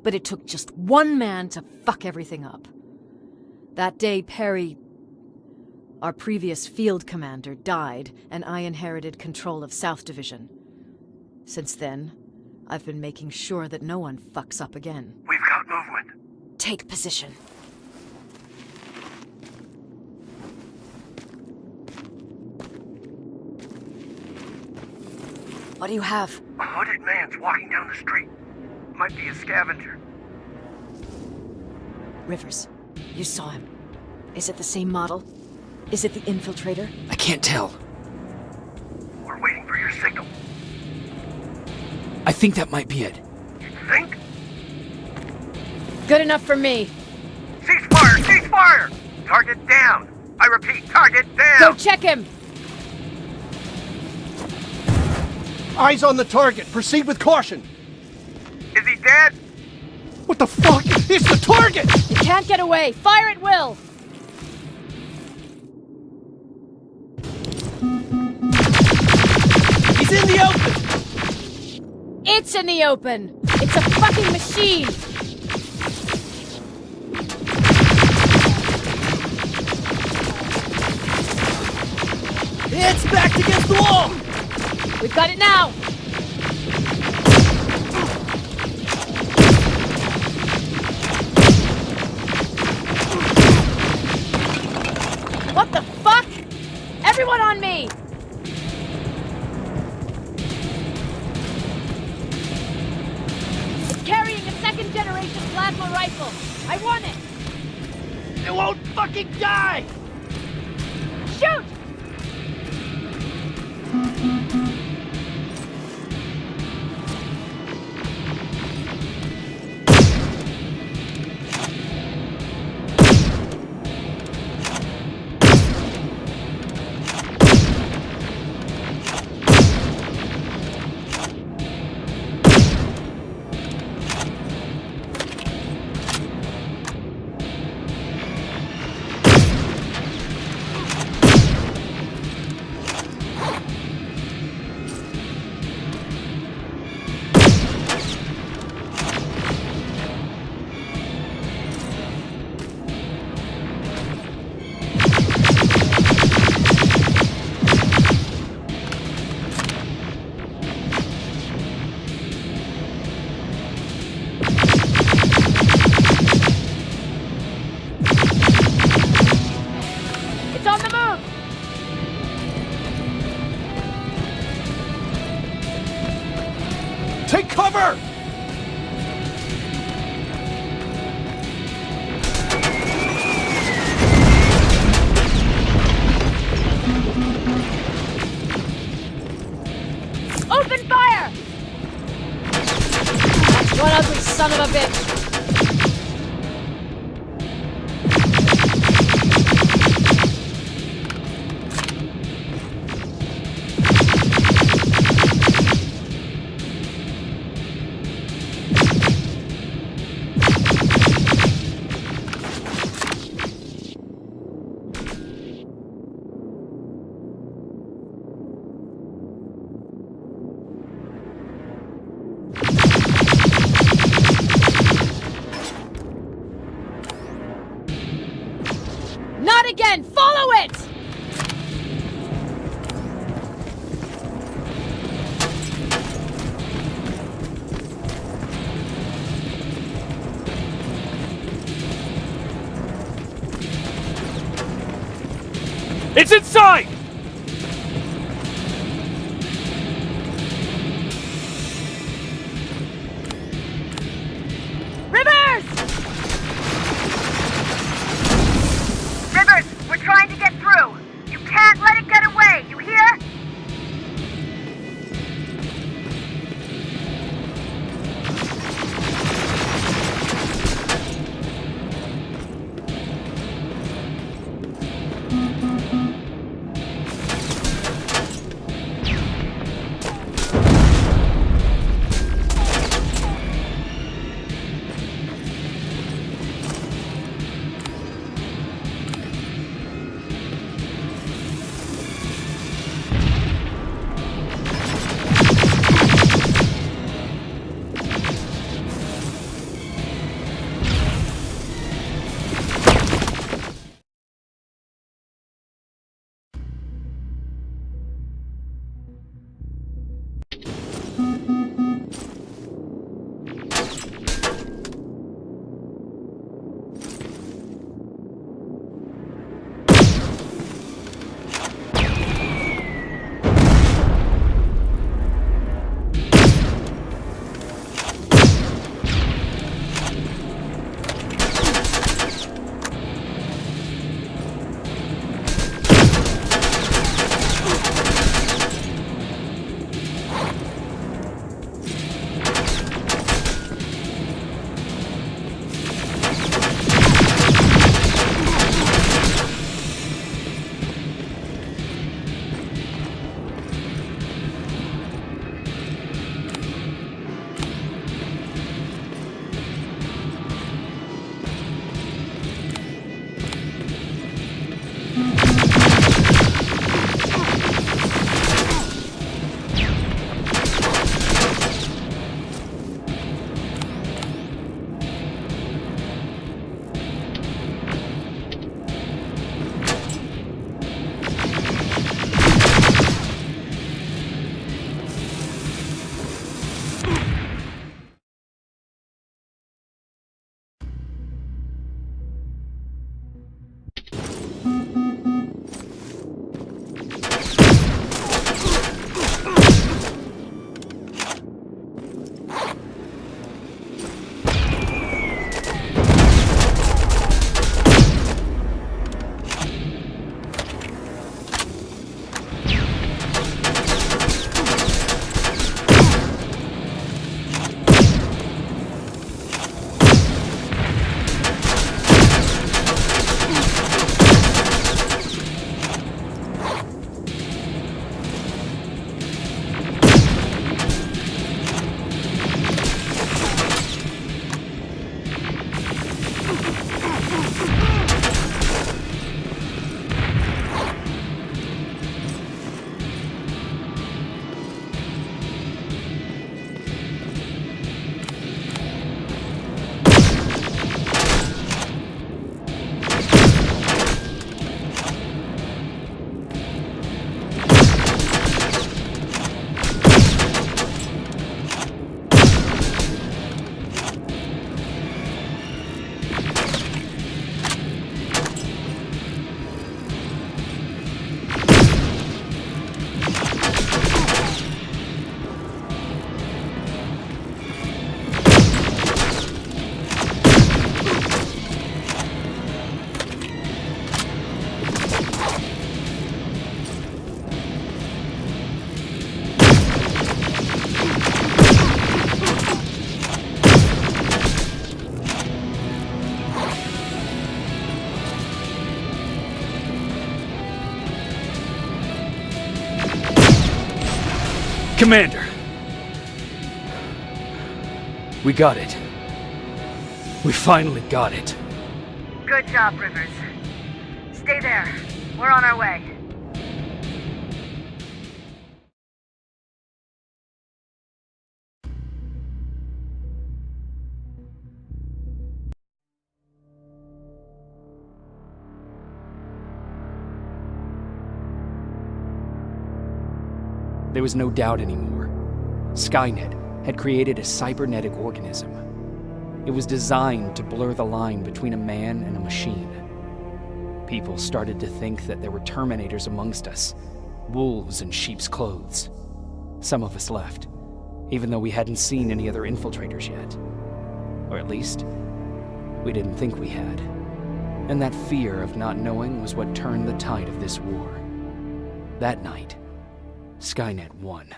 But it took just one man to fuck everything up. That day, Perry, our previous field commander, died, and I inherited control of South Division. Since then, I've been making sure that no one fucks up again. We've got movement. Take position. What do you have? A hooded man's walking down the street. Might be a scavenger. Rivers, you saw him. Is it the same model? Is it the infiltrator? I can't tell. We're waiting for your signal. I think that might be it. You think? Good enough for me. Cease fire! Cease fire! Target down! I repeat, target down! Go check him! Eyes on the target. Proceed with caution. Is he dead? What the fuck? It's the target! You can't get away. Fire at will! He's in the open! It's in the open! It's a fucking machine! It's backed against the wall! We've got it now! What the fuck? Everyone on me! It's carrying a second-generation plasma rifle! I want it! It won't fucking die! Shoot! Take cover! Open fire! One ugly son of a bitch! Not again! Follow it! It's inside! Rivers, we're trying to get through. You can't let it get away, you hear? Commander! We got it. We finally got it. Good job, Rivers. Stay there. We're on our way. There was no doubt anymore. Skynet had created a cybernetic organism. It was designed to blur the line between a man and a machine. People started to think that there were Terminators amongst us, wolves in sheep's clothes. Some of us left, even though we hadn't seen any other infiltrators yet. Or at least, we didn't think we had. And that fear of not knowing was what turned the tide of this war. That night, Skynet won.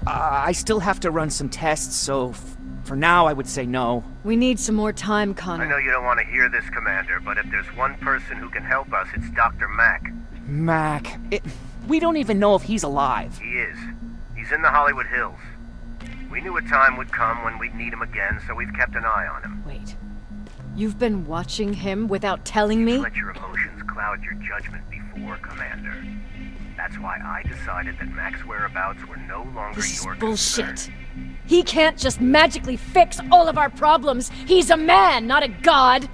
I still have to run some tests, so for now I would say no. We need some more time, Connor. I know you don't want to hear this, Commander, but if there's one person who can help us, it's Dr. Mack. Mac. We don't even know if he's alive. He is. He's in the Hollywood Hills. We knew a time would come when we'd need him again, so we've kept an eye on him. Wait. You've been watching him without telling me? Let your emotions cloud your judgment before, Commander. That's why I decided that Mac's whereabouts were no longer This your is bullshit. concern. He can't just magically fix all of our problems. He's a man, not a god.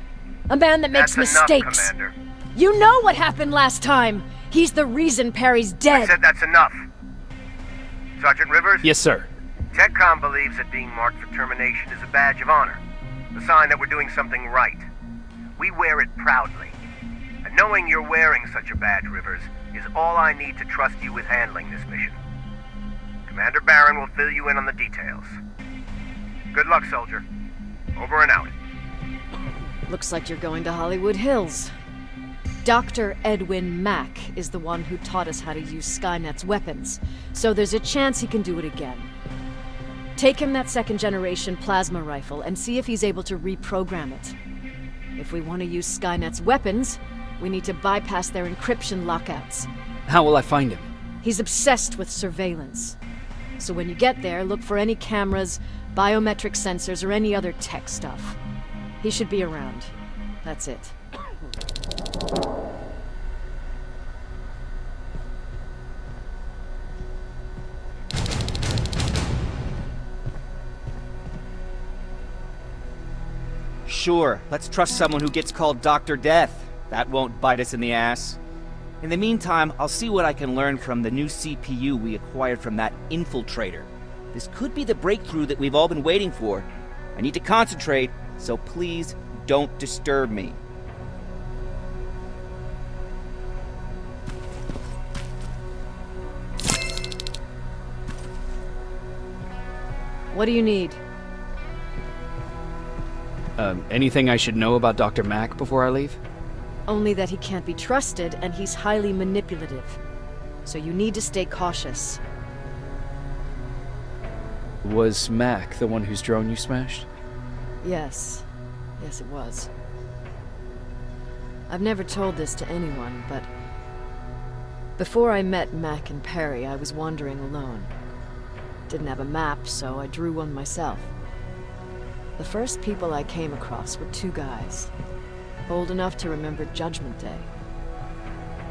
A man that makes That's mistakes. Enough, Commander. You know what happened last time. He's the reason Perry's dead. I said that's enough. Sergeant Rivers? Yes, sir. TechCom believes that being marked for termination is a badge of honor. A sign that we're doing something right. We wear it proudly. And knowing you're wearing such a badge, Rivers, is all I need to trust you with handling this mission. Commander Barron will fill you in on the details. Good luck, soldier. Over and out. Looks like you're going to Hollywood Hills. Dr. Edwin Mack is the one who taught us how to use Skynet's weapons, so there's a chance he can do it again. Take him that second-generation plasma rifle and see if he's able to reprogram it. If we want to use Skynet's weapons, we need to bypass their encryption lockouts. How will I find him? He's obsessed with surveillance. So when you get there, look for any cameras, biometric sensors, or any other tech stuff. He should be around. That's it. Sure, let's trust someone who gets called Dr. Death. That won't bite us in the ass. In the meantime, I'll see what I can learn from the new CPU we acquired from that infiltrator. This could be the breakthrough that we've all been waiting for. I need to concentrate, so please don't disturb me. What do you need? Anything I should know about Dr. Mack before I leave? Only that he can't be trusted, and he's highly manipulative. So you need to stay cautious. Was Mack the one whose drone you smashed? Yes. Yes, it was. I've never told this to anyone, but before I met Mac and Perry, I was wandering alone. Didn't have a map, so I drew one myself. The first people I came across were two guys, old enough to remember Judgment Day.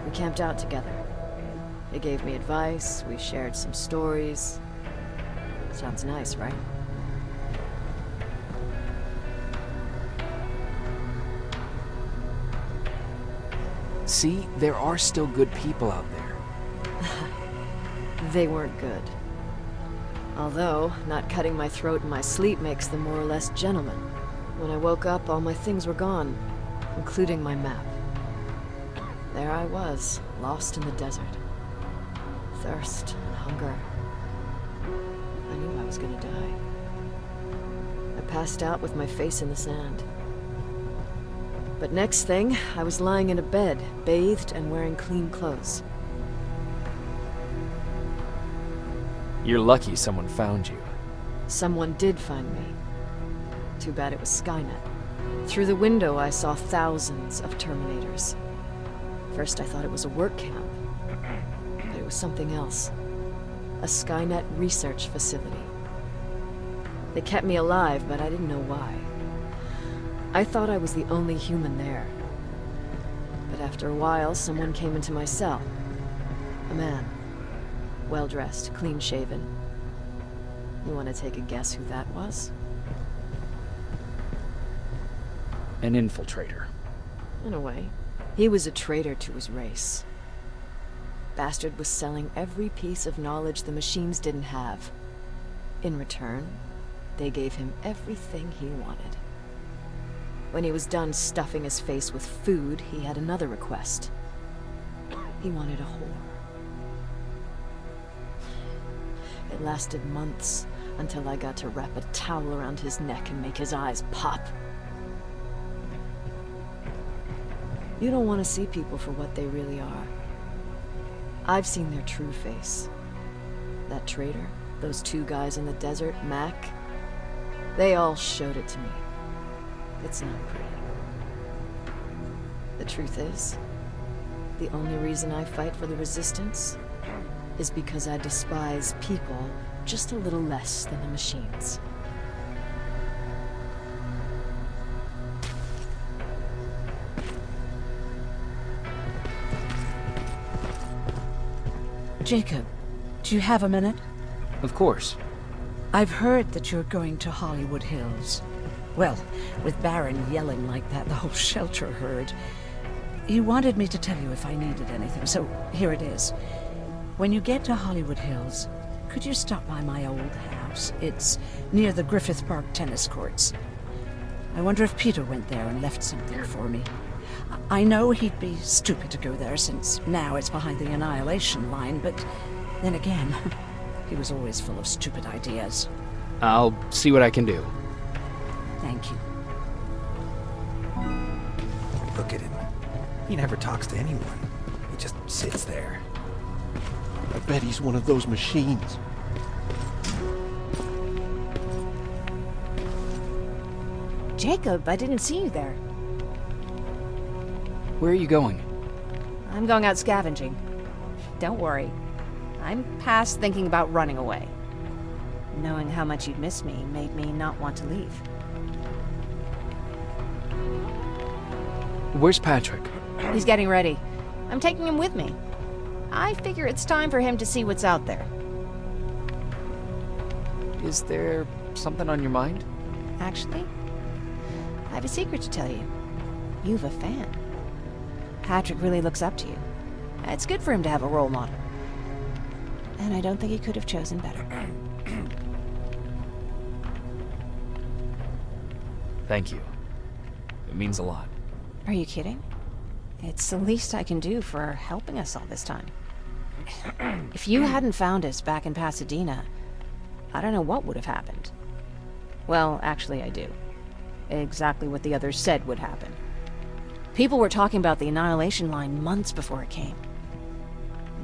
We camped out together. They gave me advice, we shared some stories. Sounds nice, right? See, there are still good people out there. They weren't good. Although, not cutting my throat in my sleep makes them more or less gentlemen. When I woke up, all my things were gone, including my map. There I was, lost in the desert. Thirst and hunger. I knew I was gonna die. I passed out with my face in the sand. But next thing, I was lying in a bed, bathed and wearing clean clothes. You're lucky someone found you. Someone did find me. Too bad it was Skynet. Through the window, I saw thousands of Terminators. First, I thought it was a work camp, was something else. A Skynet research facility. They kept me alive, but I didn't know why. I thought I was the only human there. But after a while, someone came into my cell. A man. Well-dressed, clean-shaven. You want to take a guess who that was? An infiltrator. In a way. He was a traitor to his race. Bastard was selling every piece of knowledge the machines didn't have. In return, they gave him everything he wanted. When he was done stuffing his face with food, he had another request. He wanted a whore. It lasted months, until I got to wrap a towel around his neck and make his eyes pop. You don't want to see people for what they really are. I've seen their true face. That traitor, those two guys in the desert, Mac, they all showed it to me. It's not pretty. The truth is, the only reason I fight for the Resistance is because I despise people just a little less than the machines. Jacob, do you have a minute? Of course. I've heard that you're going to Hollywood Hills. Well, with Baron yelling like that, the whole shelter heard. He wanted me to tell you if I needed anything, so here it is. When you get to Hollywood Hills, could you stop by my old house? It's near the Griffith Park tennis courts. I wonder if Peter went there and left something for me. I know he'd be stupid to go there, since now it's behind the Annihilation line, but then again, he was always full of stupid ideas. I'll see what I can do. Thank you. Look at him. He never talks to anyone. He just sits there. I bet he's one of those machines. Jacob, I didn't see you there. Where are you going? I'm going out scavenging. Don't worry. I'm past thinking about running away. Knowing how much you'd miss me made me not want to leave. Where's Patrick? He's getting ready. I'm taking him with me. I figure it's time for him to see what's out there. Is there something on your mind? Actually, I have a secret to tell you. You've a fan. Patrick really looks up to you. It's good for him to have a role model. And I don't think he could have chosen better. Thank you. It means a lot. Are you kidding? It's the least I can do for helping us all this time. If you hadn't found us back in Pasadena, I don't know what would have happened. Well, actually I do. Exactly what the others said would happen. People were talking about the Annihilation line months before it came.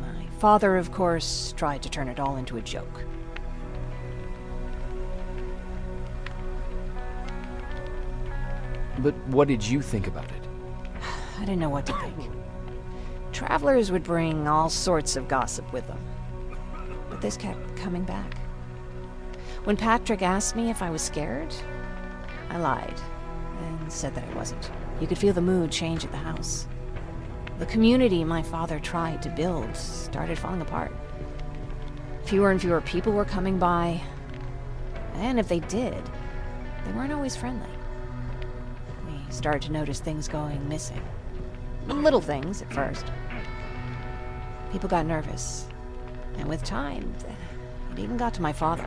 My father, of course, tried to turn it all into a joke. But what did you think about it? I didn't know what to think. Travelers would bring all sorts of gossip with them. But this kept coming back. When Patrick asked me if I was scared, I lied and said that I wasn't. You could feel the mood change at the house. The community my father tried to build started falling apart. Fewer and fewer people were coming by, and if they did, they weren't always friendly. We started to notice things going missing. Little things at first. People got nervous, and with time, it even got to my father.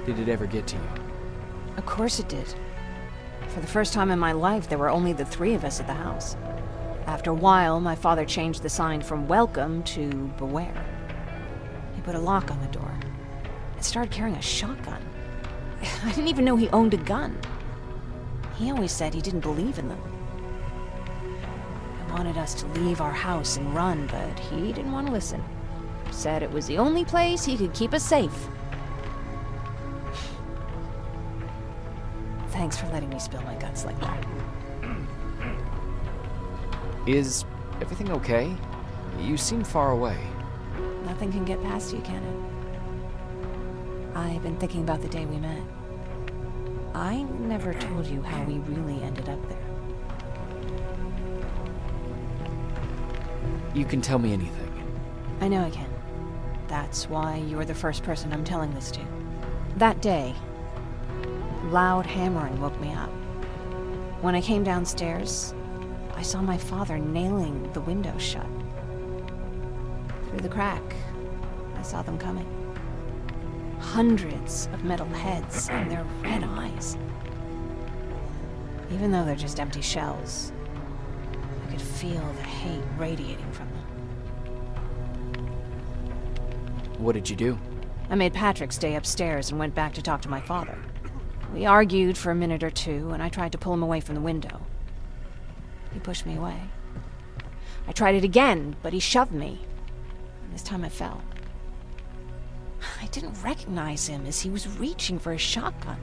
Did it ever get to you? Of course it did. For the first time in my life, there were only the three of us at the house. After a while, my father changed the sign from welcome to beware. He put a lock on the door and started carrying a shotgun. I didn't even know he owned a gun. He always said he didn't believe in them. He wanted us to leave our house and run, but he didn't want to listen. Said it was the only place he could keep us safe. Thanks for letting me spill my guts like that. Is everything okay? You seem far away. Nothing can get past you, can it? I've been thinking about the day we met. I never told you how we really ended up there. You can tell me anything. I know I can. That's why you're the first person I'm telling this to. That day, loud hammering woke me up. When I came downstairs, I saw my father nailing the window shut. Through the crack, I saw them coming. Hundreds of metal heads and their red eyes. Even though they're just empty shells, I could feel the hate radiating from them. What did you do? I made Patrick stay upstairs and went back to talk to my father. We argued for a minute or two, and I tried to pull him away from the window. He pushed me away. I tried it again, but he shoved me. And this time I fell. I didn't recognize him as he was reaching for his shotgun.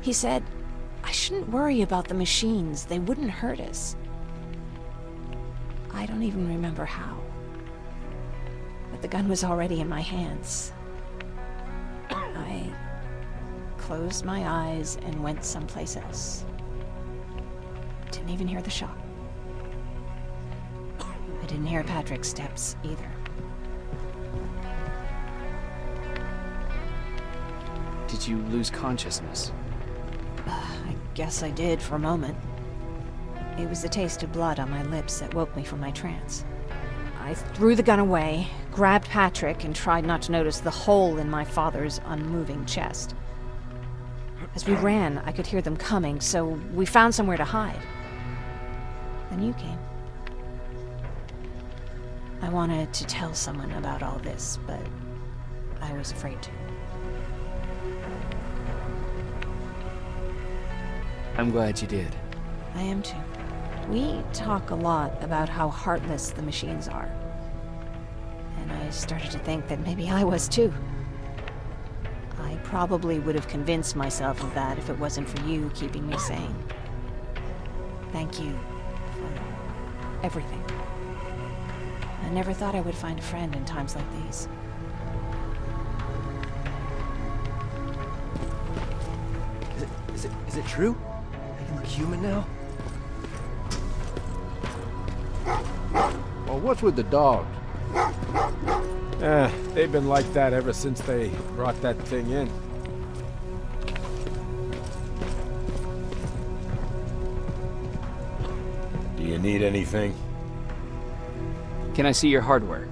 He said, I shouldn't worry about the machines. They wouldn't hurt us. I don't even remember how. But the gun was already in my hands. I closed my eyes and went someplace else. Didn't even hear the shot. I didn't hear Patrick's steps either. Did you lose consciousness? I guess I did for a moment. It was the taste of blood on my lips that woke me from my trance. I threw the gun away, grabbed Patrick, and tried not to notice the hole in my father's unmoving chest. As we ran, I could hear them coming, so we found somewhere to hide. Then you came. I wanted to tell someone about all this, but I was afraid to. I'm glad you did. I am too. We talk a lot about how heartless the machines are. And I started to think that maybe I was too. I probably would have convinced myself of that if it wasn't for you keeping me sane. Thank you for everything. I never thought I would find a friend in times like these. Is it true? I can look human now? Well, what's with the dogs? They've been like that ever since they brought that thing in. Do you need anything? Can I see your hardware?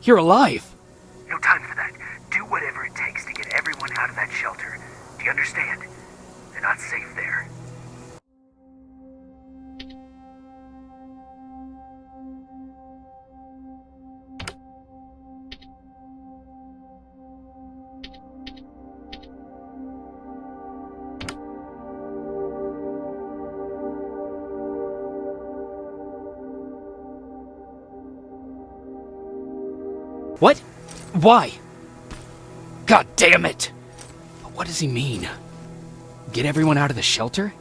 You're alive. No time for that. Do whatever it takes to get everyone out of that shelter. Do you understand? They're not safe there. What? Why? God damn it! What does he mean? Get everyone out of the shelter?